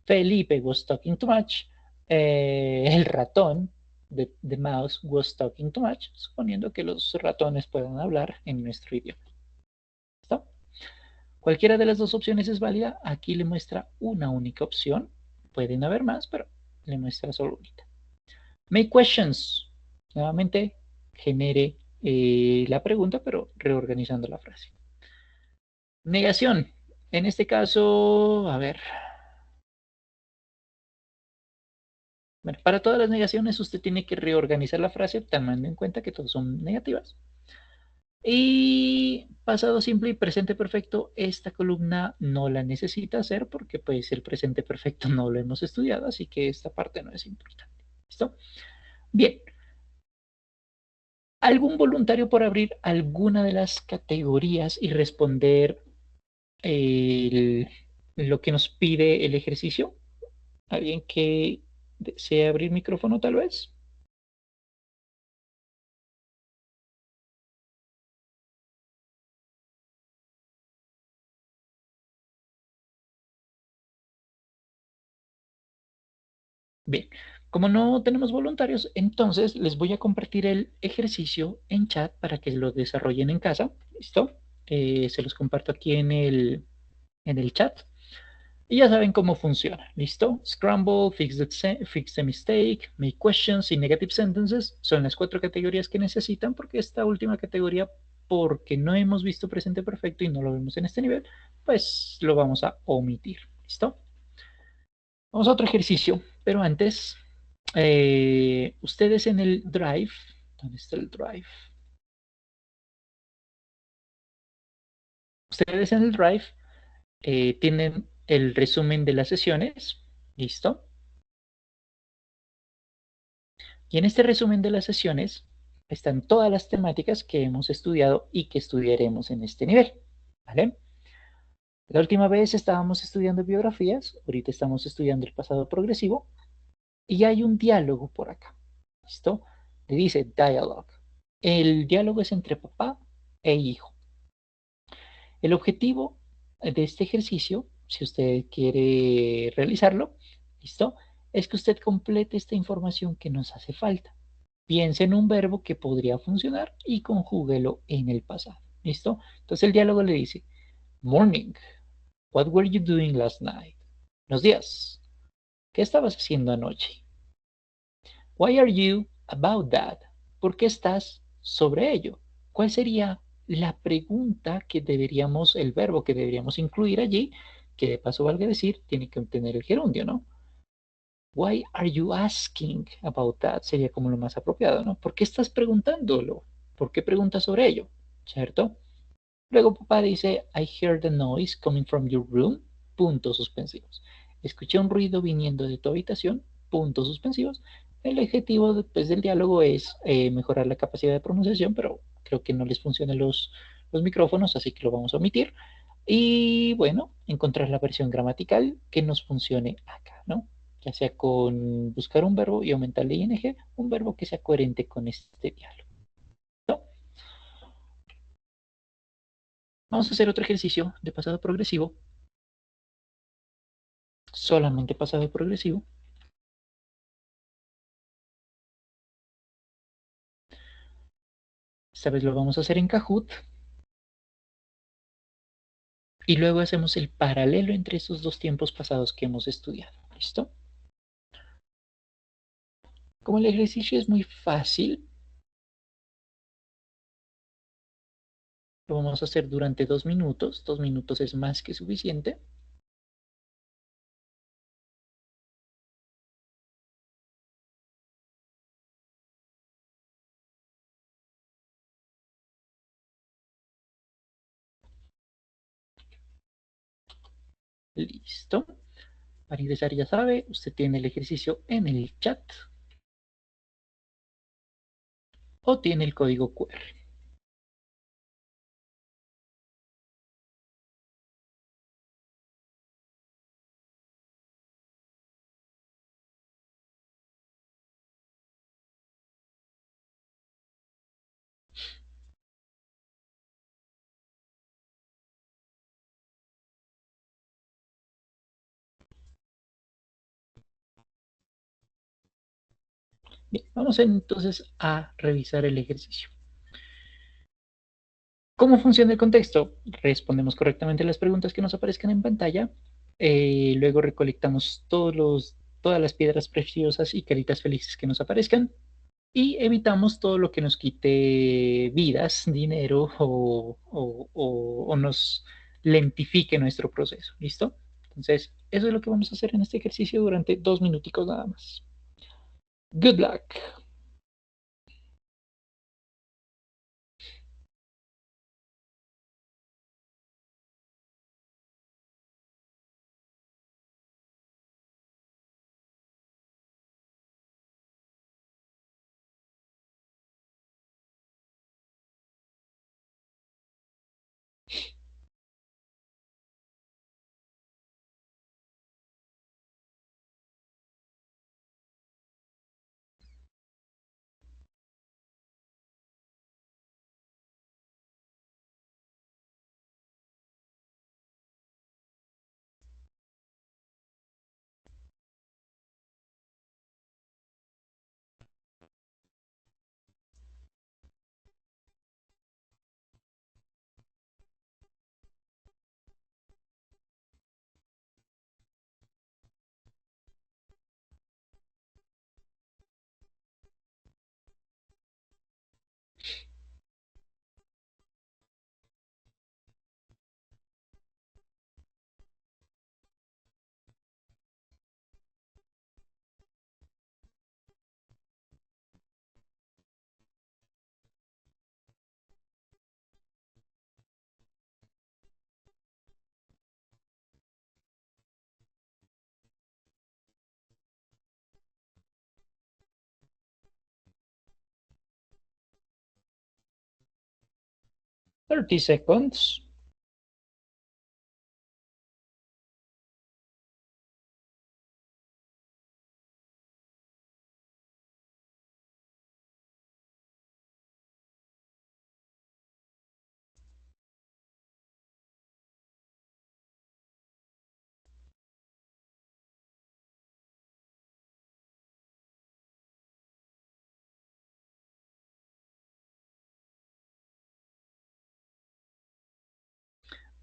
Felipe was talking too much. El ratón, the mouse, was talking too much, suponiendo que los ratones puedan hablar en nuestro idioma. ¿Listo? Cualquiera de las dos opciones es válida. Aquí le muestra una única opción. Pueden haber más, pero le muestra solo una. Make questions. Nuevamente genere la pregunta, pero reorganizando la frase. Negación. En este caso, a ver. Bueno, para todas las negaciones usted tiene que reorganizar la frase tomando en cuenta que todas son negativas. Y pasado simple y presente perfecto, esta columna no la necesita hacer porque pues el presente perfecto no lo hemos estudiado, así que esta parte no es importante. ¿Listo? Bien. ¿Algún voluntario por abrir alguna de las categorías y responder lo que nos pide el ejercicio? ¿Alguien que desee abrir micrófono tal vez? Bien, como no tenemos voluntarios, entonces les voy a compartir el ejercicio en chat para que lo desarrollen en casa. ¿Listo? Se los comparto aquí en el chat. Y ya saben cómo funciona. ¿Listo? Scramble, fix the mistake, make questions y negative sentences son las 4 categorías que necesitan porque esta última categoría, porque no hemos visto presente perfecto y no lo vemos en este nivel, pues lo vamos a omitir. ¿Listo? Vamos a otro ejercicio, pero antes, ustedes en el Drive, ¿dónde está el Drive? Ustedes en el Drive tienen el resumen de las sesiones, ¿listo? Y en este resumen de las sesiones están todas las temáticas que hemos estudiado y que estudiaremos en este nivel, ¿vale? La última vez estábamos estudiando biografías, ahorita estamos estudiando el pasado progresivo y hay un diálogo por acá, ¿listo? Le dice dialogue. El diálogo es entre papá e hijo. El objetivo de este ejercicio, si usted quiere realizarlo, ¿listo? Es que usted complete esta información que nos hace falta. Piense en un verbo que podría funcionar y conjúguelo en el pasado. ¿Listo? Entonces el diálogo le dice, Morning, what were you doing last night? Buenos días, ¿qué estabas haciendo anoche? Why are you about that? ¿Por qué estás sobre ello? ¿Cuál sería la pregunta que deberíamos, el verbo que deberíamos incluir allí? Que de paso valga decir, tiene que obtener el gerundio, ¿no? Why are you asking about that? Sería como lo más apropiado, ¿no? ¿Por qué estás preguntándolo? ¿Por qué preguntas sobre ello? ¿Cierto? Luego papá dice, I heard the noise coming from your room, puntos suspensivos. Escuché un ruido viniendo de tu habitación, puntos suspensivos. El objetivo después del diálogo es mejorar la capacidad de pronunciación, pero creo que no les funcionan los micrófonos, así que lo vamos a omitir. Y bueno, encontrar la versión gramatical que nos funcione acá, ¿no? Ya sea con buscar un verbo y aumentarle ing, un verbo que sea coherente con este diálogo, ¿no? Vamos a hacer otro ejercicio de pasado progresivo, solamente pasado progresivo. Esta vez lo vamos a hacer en Kahoot. Y luego hacemos el paralelo entre esos dos tiempos pasados que hemos estudiado. ¿Listo? Como el ejercicio es muy fácil, lo vamos a hacer durante 2 minutos. 2 minutos es más que suficiente. Listo. Para ingresar ya sabe, usted tiene el ejercicio en el chat o tiene el código QR. Bien, vamos entonces a revisar el ejercicio. ¿Cómo funciona el contexto? Respondemos correctamente las preguntas que nos aparezcan en pantalla. Luego recolectamos todas las piedras preciosas y caritas felices que nos aparezcan. Y evitamos todo lo que nos quite vidas, dinero o nos lentifique nuestro proceso. ¿Listo? Entonces, eso es lo que vamos a hacer en este ejercicio durante 2 minuticos nada más. Good luck. 30 seconds.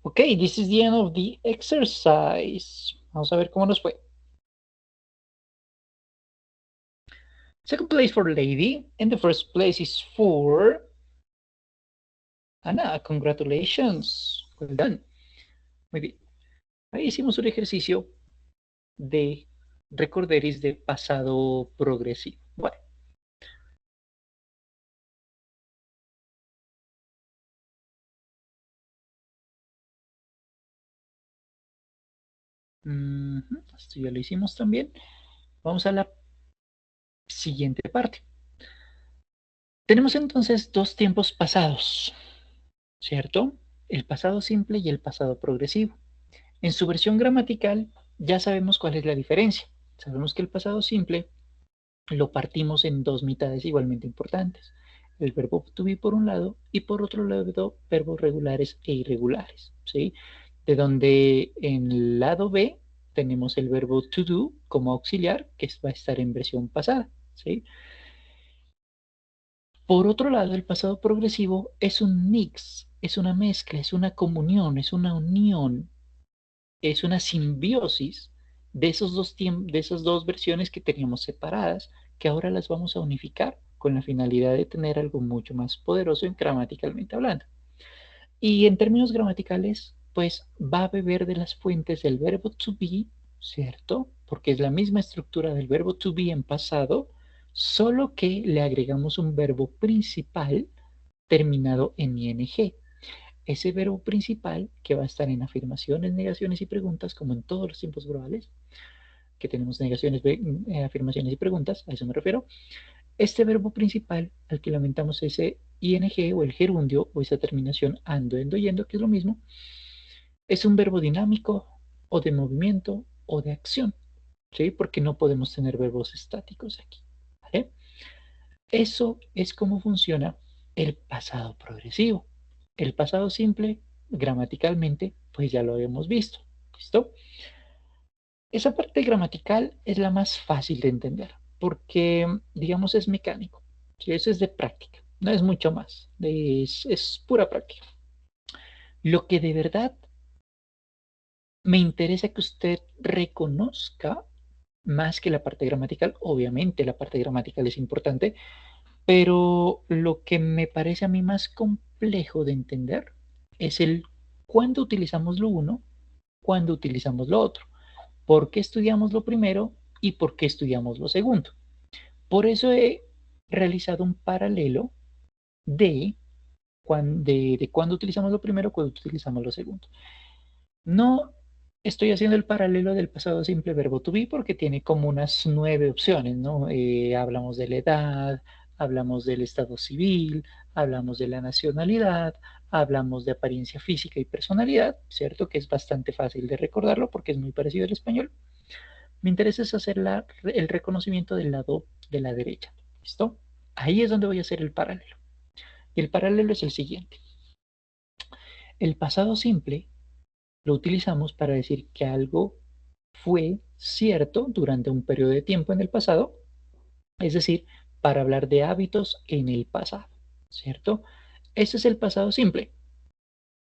Ok, this is the end of the exercise. Vamos a ver cómo nos fue. Second place for Lady, and the first place is for Ana. Congratulations. Well done. Muy bien. Ahí hicimos un ejercicio de recorderis de pasado progresivo. Bueno. Esto ya lo hicimos también. Vamos a la siguiente parte. Tenemos entonces dos tiempos pasados, ¿cierto? El pasado simple y el pasado progresivo. En su versión gramatical ya sabemos cuál es la diferencia. Sabemos que el pasado simple lo partimos en dos mitades igualmente importantes. El verbo to be por un lado y por otro lado verbos regulares e irregulares, ¿sí? De donde en el lado B tenemos el verbo to do como auxiliar, que va a estar en versión pasada, ¿sí? Por otro lado, el pasado progresivo es un mix, es una mezcla, es una comunión, es una unión, es una simbiosis de esas dos versiones que teníamos separadas, que ahora las vamos a unificar con la finalidad de tener algo mucho más poderoso en gramaticalmente hablando. Y en términos gramaticales, pues va a beber de las fuentes del verbo to be, ¿cierto? Porque es la misma estructura del verbo to be en pasado, solo que le agregamos un verbo principal terminado en ing. Ese verbo principal que va a estar en afirmaciones, negaciones y preguntas, como en todos los tiempos verbales, que tenemos negaciones, afirmaciones y preguntas, a eso me refiero. Este verbo principal al que lamentamos ese ing o el gerundio o esa terminación ando, endo, yendo, que es lo mismo, es un verbo dinámico o de movimiento o de acción, ¿sí? Porque no podemos tener verbos estáticos aquí, ¿vale? Eso es cómo funciona el pasado progresivo. El pasado simple, gramaticalmente, pues ya lo habíamos visto, ¿listo? Esa parte gramatical es la más fácil de entender porque, digamos, es mecánico. ¿Sí? Eso es de práctica, no es mucho más, es pura práctica. Lo que de verdad me interesa que usted reconozca más que la parte gramatical, obviamente la parte gramatical es importante, pero lo que me parece a mí más complejo de entender es el cuándo utilizamos lo uno, cuándo utilizamos lo otro, por qué estudiamos lo primero y por qué estudiamos lo segundo. Por eso he realizado un paralelo de, de cuándo utilizamos lo primero, cuándo utilizamos lo segundo. No estoy haciendo el paralelo del pasado simple verbo to be porque tiene como unas 9 opciones, ¿no? Hablamos de la edad, hablamos del estado civil, hablamos de la nacionalidad, hablamos de apariencia física y personalidad, ¿cierto? Que es bastante fácil de recordarlo porque es muy parecido al español. Me interesa es hacer el reconocimiento del lado de la derecha, ¿listo? Ahí es donde voy a hacer el paralelo. Y el paralelo es el siguiente. El pasado simple lo utilizamos para decir que algo fue cierto durante un periodo de tiempo en el pasado, es decir, para hablar de hábitos en el pasado, ¿cierto? Ese es el pasado simple.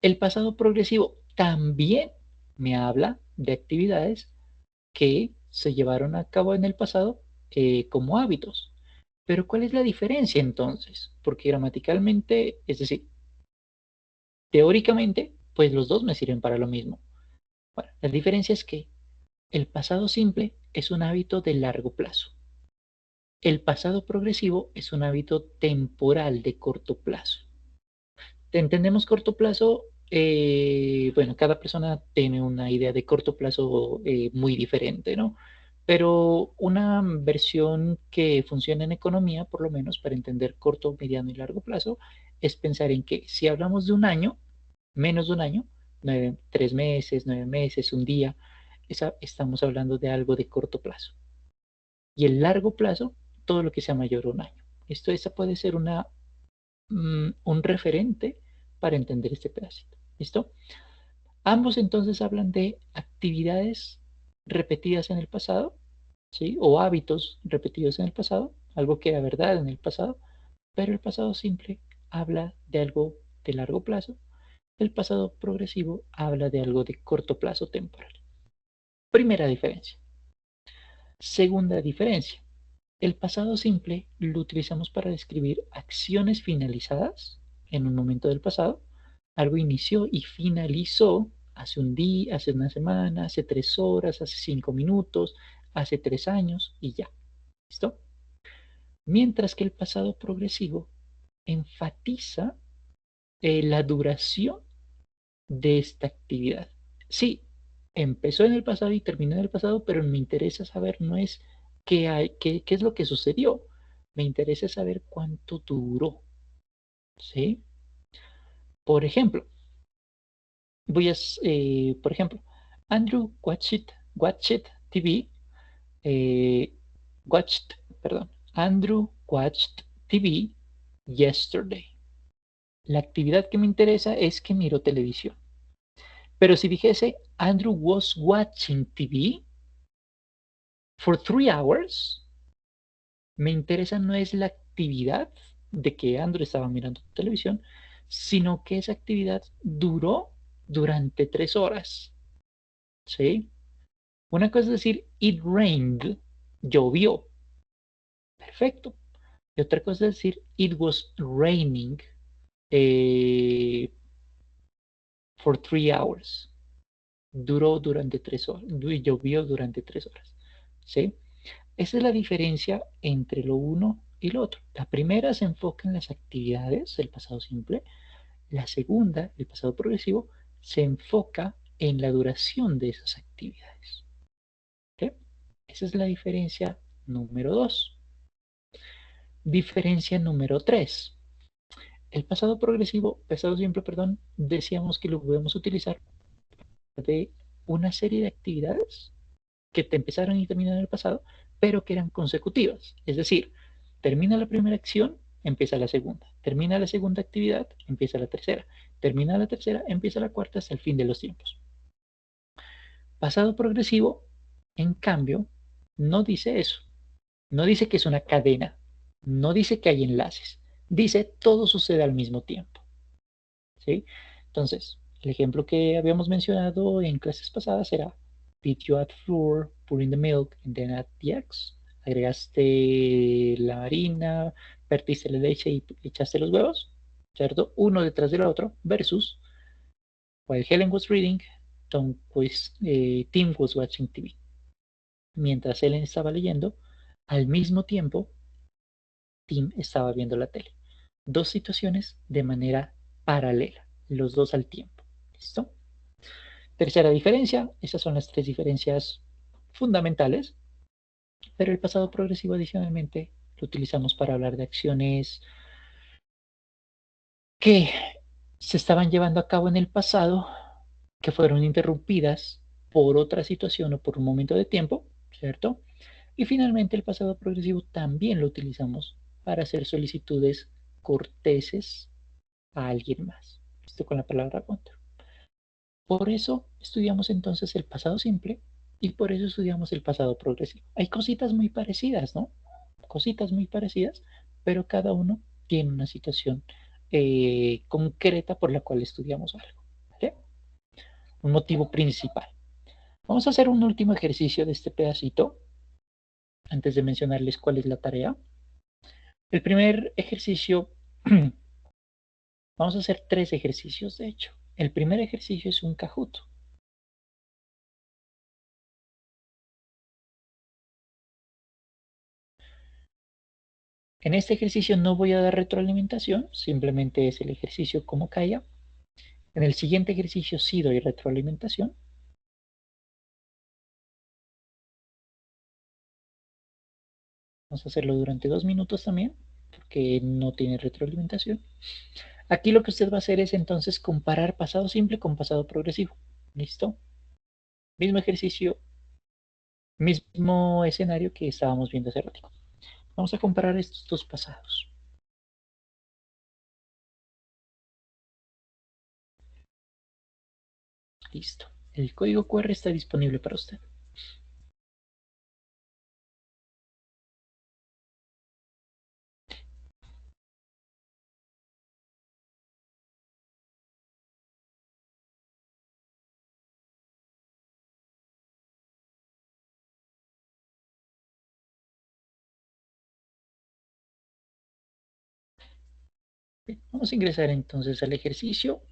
El pasado progresivo también me habla de actividades que se llevaron a cabo en el pasado como hábitos. Pero ¿cuál es la diferencia entonces? Porque gramaticalmente, es decir, teóricamente, pues los dos me sirven para lo mismo. Bueno, la diferencia es que el pasado simple es un hábito de largo plazo. El pasado progresivo es un hábito temporal de corto plazo. Entendemos corto plazo, bueno, cada persona tiene una idea de corto plazo muy diferente, ¿no? Pero una versión que funciona en economía, por lo menos para entender corto, mediano y largo plazo, es pensar en que si hablamos de un año, menos de un año, 3 meses, 9 meses, un día, estamos hablando de algo de corto plazo. Y el largo plazo, todo lo que sea mayor a un año. Esa puede ser un referente para entender este pedacito. ¿Listo? Ambos entonces hablan de actividades repetidas en el pasado, ¿sí? O hábitos repetidos en el pasado, algo que era verdad en el pasado, pero el pasado simple habla de algo de largo plazo, el pasado progresivo habla de algo de corto plazo temporal. Primera diferencia. Segunda diferencia. El pasado simple lo utilizamos para describir acciones finalizadas en un momento del pasado. Algo inició y finalizó hace un día, hace una semana, hace 3 horas, hace 5 minutos, hace 3 años y ya. ¿Listo? Mientras que el pasado progresivo enfatiza la duración de esta actividad. Sí, empezó en el pasado y terminó en el pasado, pero me interesa saber no es qué es lo que sucedió, me interesa saber cuánto duró, ¿sí? Por ejemplo, por ejemplo, Andrew watched TV, eh, watched, perdón, Andrew watched TV yesterday. La actividad que me interesa es que miró televisión. Pero si dijese Andrew was watching TV for 3 hours, me interesa no es la actividad de que Andrew estaba mirando televisión, sino que esa actividad duró durante 3 horas. ¿Sí? Una cosa es decir, it rained, llovió, Perfecto. Y otra cosa es decir, it was raining eh, for 3 hours. Duró durante 3 horas, llovió durante 3 horas. ¿Sí? Esa es la diferencia entre lo uno y lo otro. La primera se enfoca en las actividades, el pasado simple. La segunda, el pasado progresivo, se enfoca en la duración de esas actividades. ¿Okay? Esa es la diferencia número 2. Diferencia número 3. El pasado progresivo, pasado simple, perdón, decíamos que lo podemos utilizar de una serie de actividades que te empezaron y terminaron en el pasado, pero que eran consecutivas. Es decir, termina la primera acción, empieza la segunda. Termina la segunda actividad, empieza la tercera. Termina la tercera, empieza la cuarta hasta el fin de los tiempos. Pasado progresivo, en cambio, no dice eso. No dice que es una cadena. No dice que hay enlaces. Dice todo sucede al mismo tiempo. ¿Sí? Entonces, el ejemplo que habíamos mencionado en clases pasadas era: did you add flour, put in the milk, and then add the eggs? Agregaste la harina, vertiste la leche y echaste los huevos, ¿cierto? Uno detrás del otro, versus while Helen was reading, Tim was watching TV. Mientras Helen estaba leyendo, al mismo tiempo, Tim estaba viendo la tele. Dos situaciones de manera paralela, los dos al tiempo. ¿Listo? Tercera diferencia, esas son las tres diferencias fundamentales, pero el pasado progresivo adicionalmente lo utilizamos para hablar de acciones que se estaban llevando a cabo en el pasado, que fueron interrumpidas por otra situación o por un momento de tiempo, ¿cierto? Y finalmente el pasado progresivo también lo utilizamos para hacer solicitudes corteses a alguien más. Esto con la palabra contra. Por eso estudiamos entonces el pasado simple y por eso estudiamos el pasado progresivo. Hay cositas muy parecidas, ¿no? Cositas muy parecidas, pero cada uno tiene una situación concreta por la cual estudiamos algo. ¿Vale? Un motivo principal. Vamos a hacer un último ejercicio de este pedacito antes de mencionarles cuál es la tarea. El primer ejercicio, vamos a hacer 3 ejercicios de hecho. El primer ejercicio es un Kahoot. En este ejercicio no voy a dar retroalimentación, simplemente es el ejercicio como caiga. En el siguiente ejercicio sí doy retroalimentación. Vamos a hacerlo durante 2 minutos también, porque no tiene retroalimentación. Aquí lo que usted va a hacer es entonces comparar pasado simple con pasado progresivo. ¿Listo? Mismo ejercicio, mismo escenario que estábamos viendo hace rato. Vamos a comparar estos dos pasados. Listo. El código QR está disponible para usted. Bien, vamos a ingresar entonces al ejercicio.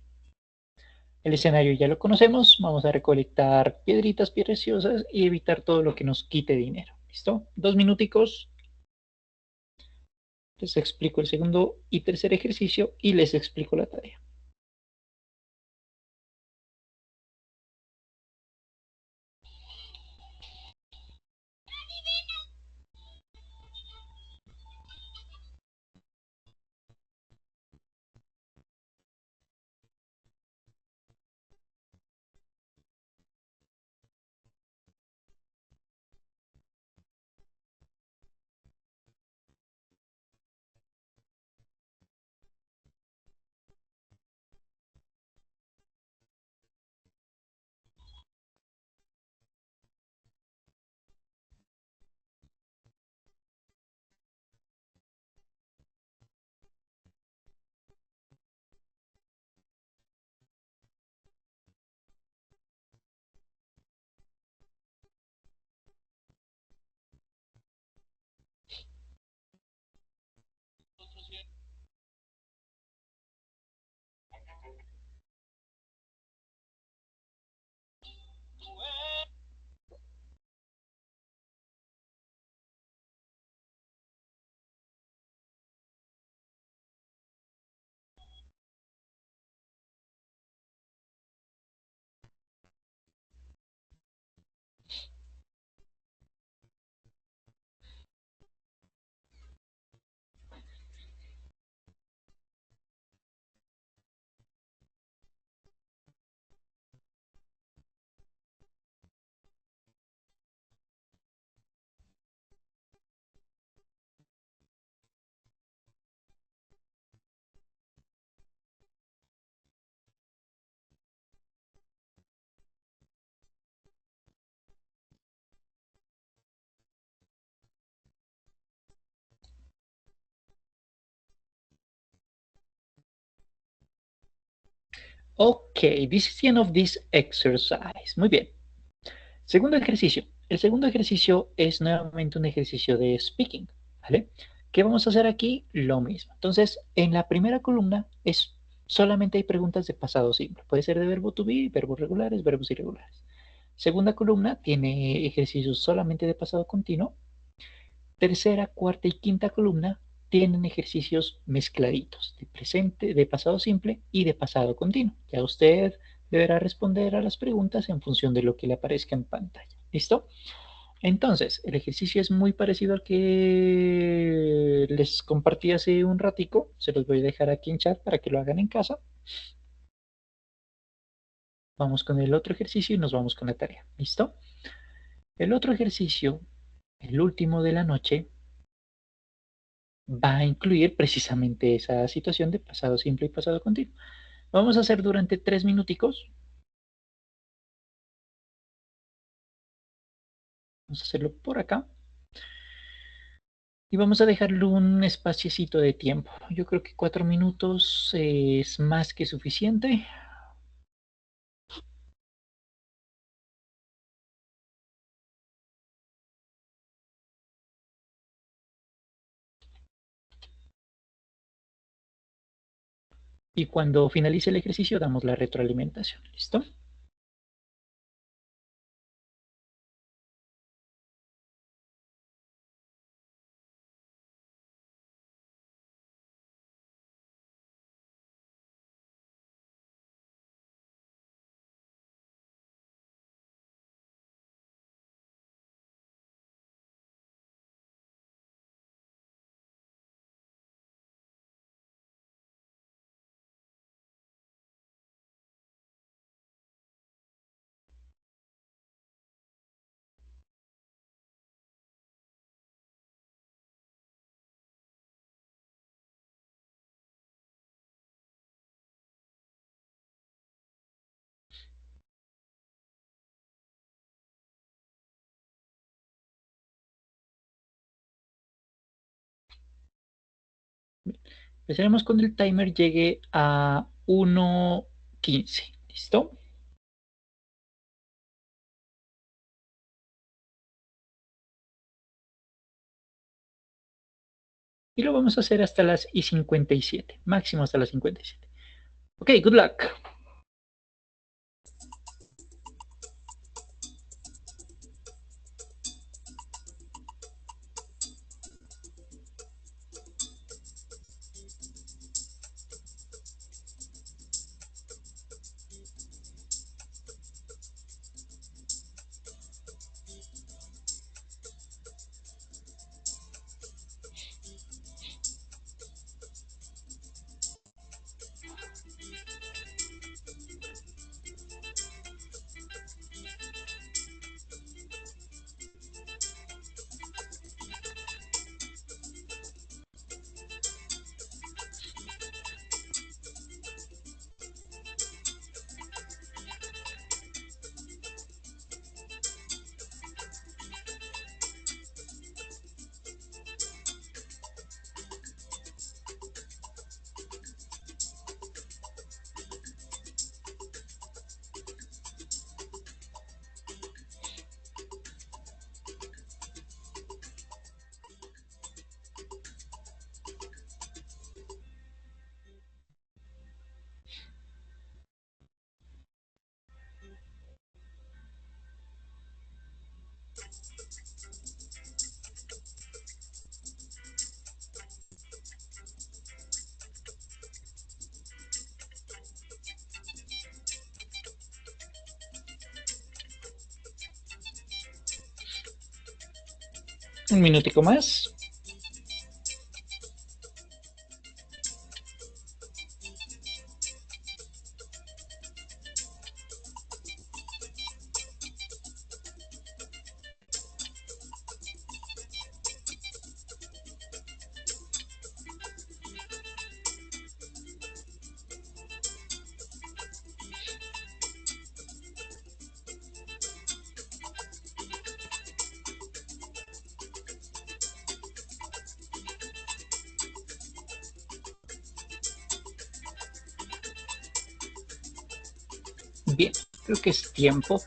El escenario ya lo conocemos. Vamos a recolectar piedritas preciosas y evitar todo lo que nos quite dinero. ¿Listo? 2 minuticos. Les explico el segundo y tercer ejercicio y les explico la tarea. Okay, this is the end of this exercise. Muy bien. Segundo ejercicio. El segundo ejercicio es nuevamente un ejercicio de speaking, ¿vale? ¿Qué vamos a hacer aquí? Lo mismo. Entonces, en la primera columna es solamente hay preguntas de pasado simple. Puede ser de verbo to be, verbos regulares, verbos irregulares. Segunda columna tiene ejercicios solamente de pasado continuo. Tercera, cuarta y quinta columna tienen ejercicios mezcladitos de presente, de pasado simple y de pasado continuo. Ya usted deberá responder a las preguntas en función de lo que le aparezca en pantalla. ¿Listo? Entonces, el ejercicio es muy parecido al que les compartí hace un ratico. Se los voy a dejar aquí en chat para que lo hagan en casa. Vamos con el otro ejercicio y nos vamos con la tarea. ¿Listo? El otro ejercicio, el último de la noche, va a incluir precisamente esa situación de pasado simple y pasado continuo. Vamos a hacer durante 3 minuticos. Vamos a hacerlo por acá. Y vamos a dejarle un espaciecito de tiempo. Yo creo que 4 minutos es más que suficiente. Y cuando finalice el ejercicio damos la retroalimentación. ¿Listo? Empezaremos cuando el timer llegue a 1:15. ¿Listo? Y lo vamos a hacer hasta las y 57. Máximo hasta las 57. Ok, good luck. Un minutico más. Bien, creo que es tiempo.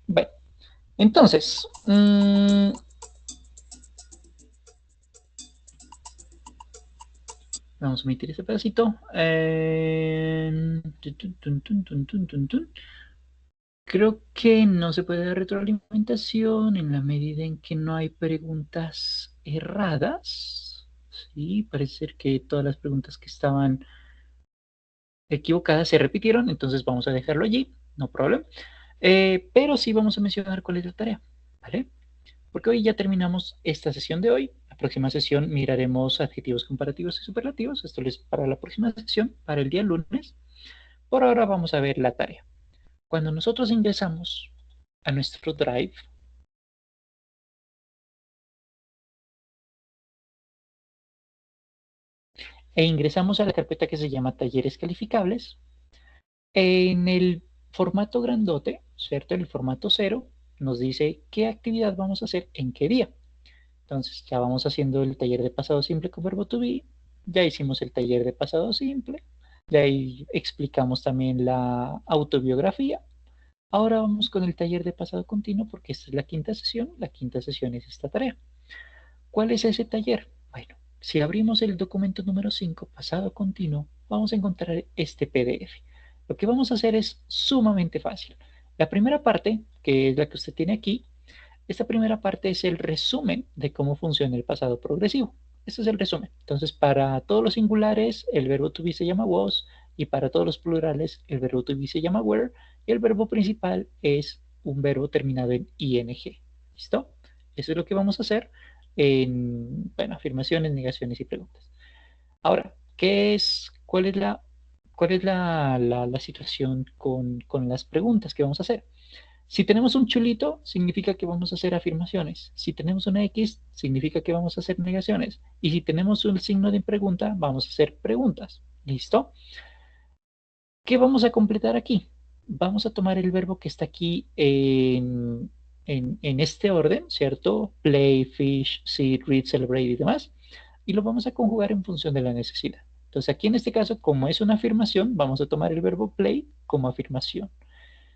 Bueno, entonces, vamos a omitir este pedacito. Creo que no se puede dar retroalimentación en la medida en que no hay preguntas erradas. Sí, parece ser que todas las preguntas que estaban equivocadas se repitieron, entonces vamos a dejarlo allí, no problema. Pero sí vamos a mencionar cuál es la tarea, ¿vale? Porque hoy ya terminamos esta sesión de hoy. La próxima sesión miraremos adjetivos comparativos y superlativos. Esto es para la próxima sesión, para el día lunes. Por ahora vamos a ver la tarea. Cuando nosotros ingresamos a nuestro Drive, e ingresamos a la carpeta que se llama talleres calificables, en el formato grandote, ¿cierto? En el formato 0, nos dice qué actividad vamos a hacer en qué día. Entonces ya vamos haciendo el taller de pasado simple con verbo to be, ya hicimos el taller de pasado simple, de ahí explicamos también la autobiografía. Ahora vamos con el taller de pasado continuo porque esta es la quinta sesión. La quinta sesión es esta tarea. ¿Cuál es ese taller? Bueno, si abrimos el documento número 5, pasado continuo, vamos a encontrar este PDF. Lo que vamos a hacer es sumamente fácil. La primera parte, que es la que usted tiene aquí, esta primera parte es el resumen de cómo funciona el pasado progresivo. Este es el resumen. Entonces, para todos los singulares, el verbo to be se llama was, y para todos los plurales, el verbo to be se llama were, y el verbo principal es un verbo terminado en ing. ¿Listo? Eso es lo que vamos a hacer en, bueno, afirmaciones, negaciones y preguntas. Ahora, cuál es la situación con las preguntas que vamos a hacer? Si tenemos un chulito, significa que vamos a hacer afirmaciones. Si tenemos una X, significa que vamos a hacer negaciones. Y si tenemos un signo de pregunta, vamos a hacer preguntas. ¿Listo? ¿Qué vamos a completar aquí? Vamos a tomar el verbo que está aquí en este orden, ¿cierto? Play, fish, see, read, celebrate y demás. Y lo vamos a conjugar en función de la necesidad. Entonces aquí en este caso, como es una afirmación, vamos a tomar el verbo play como afirmación.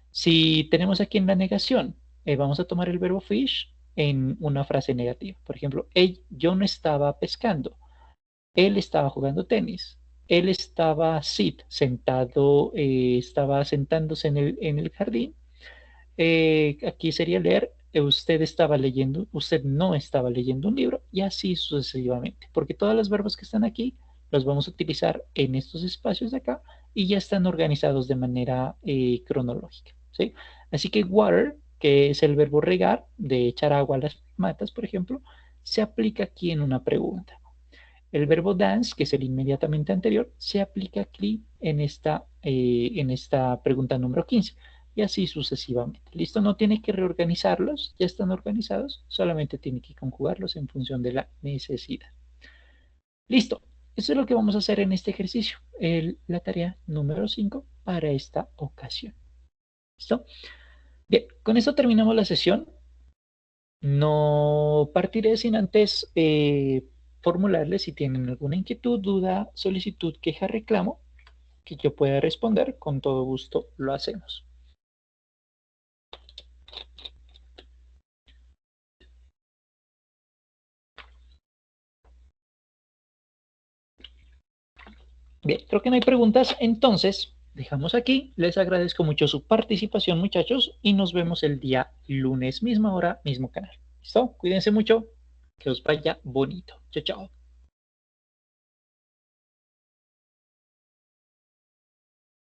Si tenemos aquí en la negación, vamos a tomar el verbo fish en una frase negativa. Por ejemplo, yo no estaba pescando, él estaba jugando tenis, él estaba sentado, estaba sentándose en el jardín. Aquí sería leer, usted estaba leyendo, usted no estaba leyendo un libro y así sucesivamente, porque todos los verbos que están aquí los vamos a utilizar en estos espacios de acá y ya están organizados de manera cronológica, ¿sí? Así que water, que es el verbo regar, de echar agua a las matas, por ejemplo, se aplica aquí en una pregunta. El verbo dance, que es el inmediatamente anterior, se aplica aquí en esta pregunta número 15 y así sucesivamente. ¿Listo? No tiene que reorganizarlos, ya están organizados, solamente tiene que conjugarlos en función de la necesidad. Listo. Eso es lo que vamos a hacer en este ejercicio, la tarea número 5 para esta ocasión. ¿Listo? Bien, con esto terminamos la sesión. No partiré sin antes formularles si tienen alguna inquietud, duda, solicitud, queja, reclamo, que yo pueda responder. Con todo gusto lo hacemos. Bien, creo que no hay preguntas, entonces dejamos aquí. Les agradezco mucho su participación, muchachos, y nos vemos el día lunes, misma hora, mismo canal. ¿Listo? Cuídense mucho, que os vaya bonito. Chao, chao.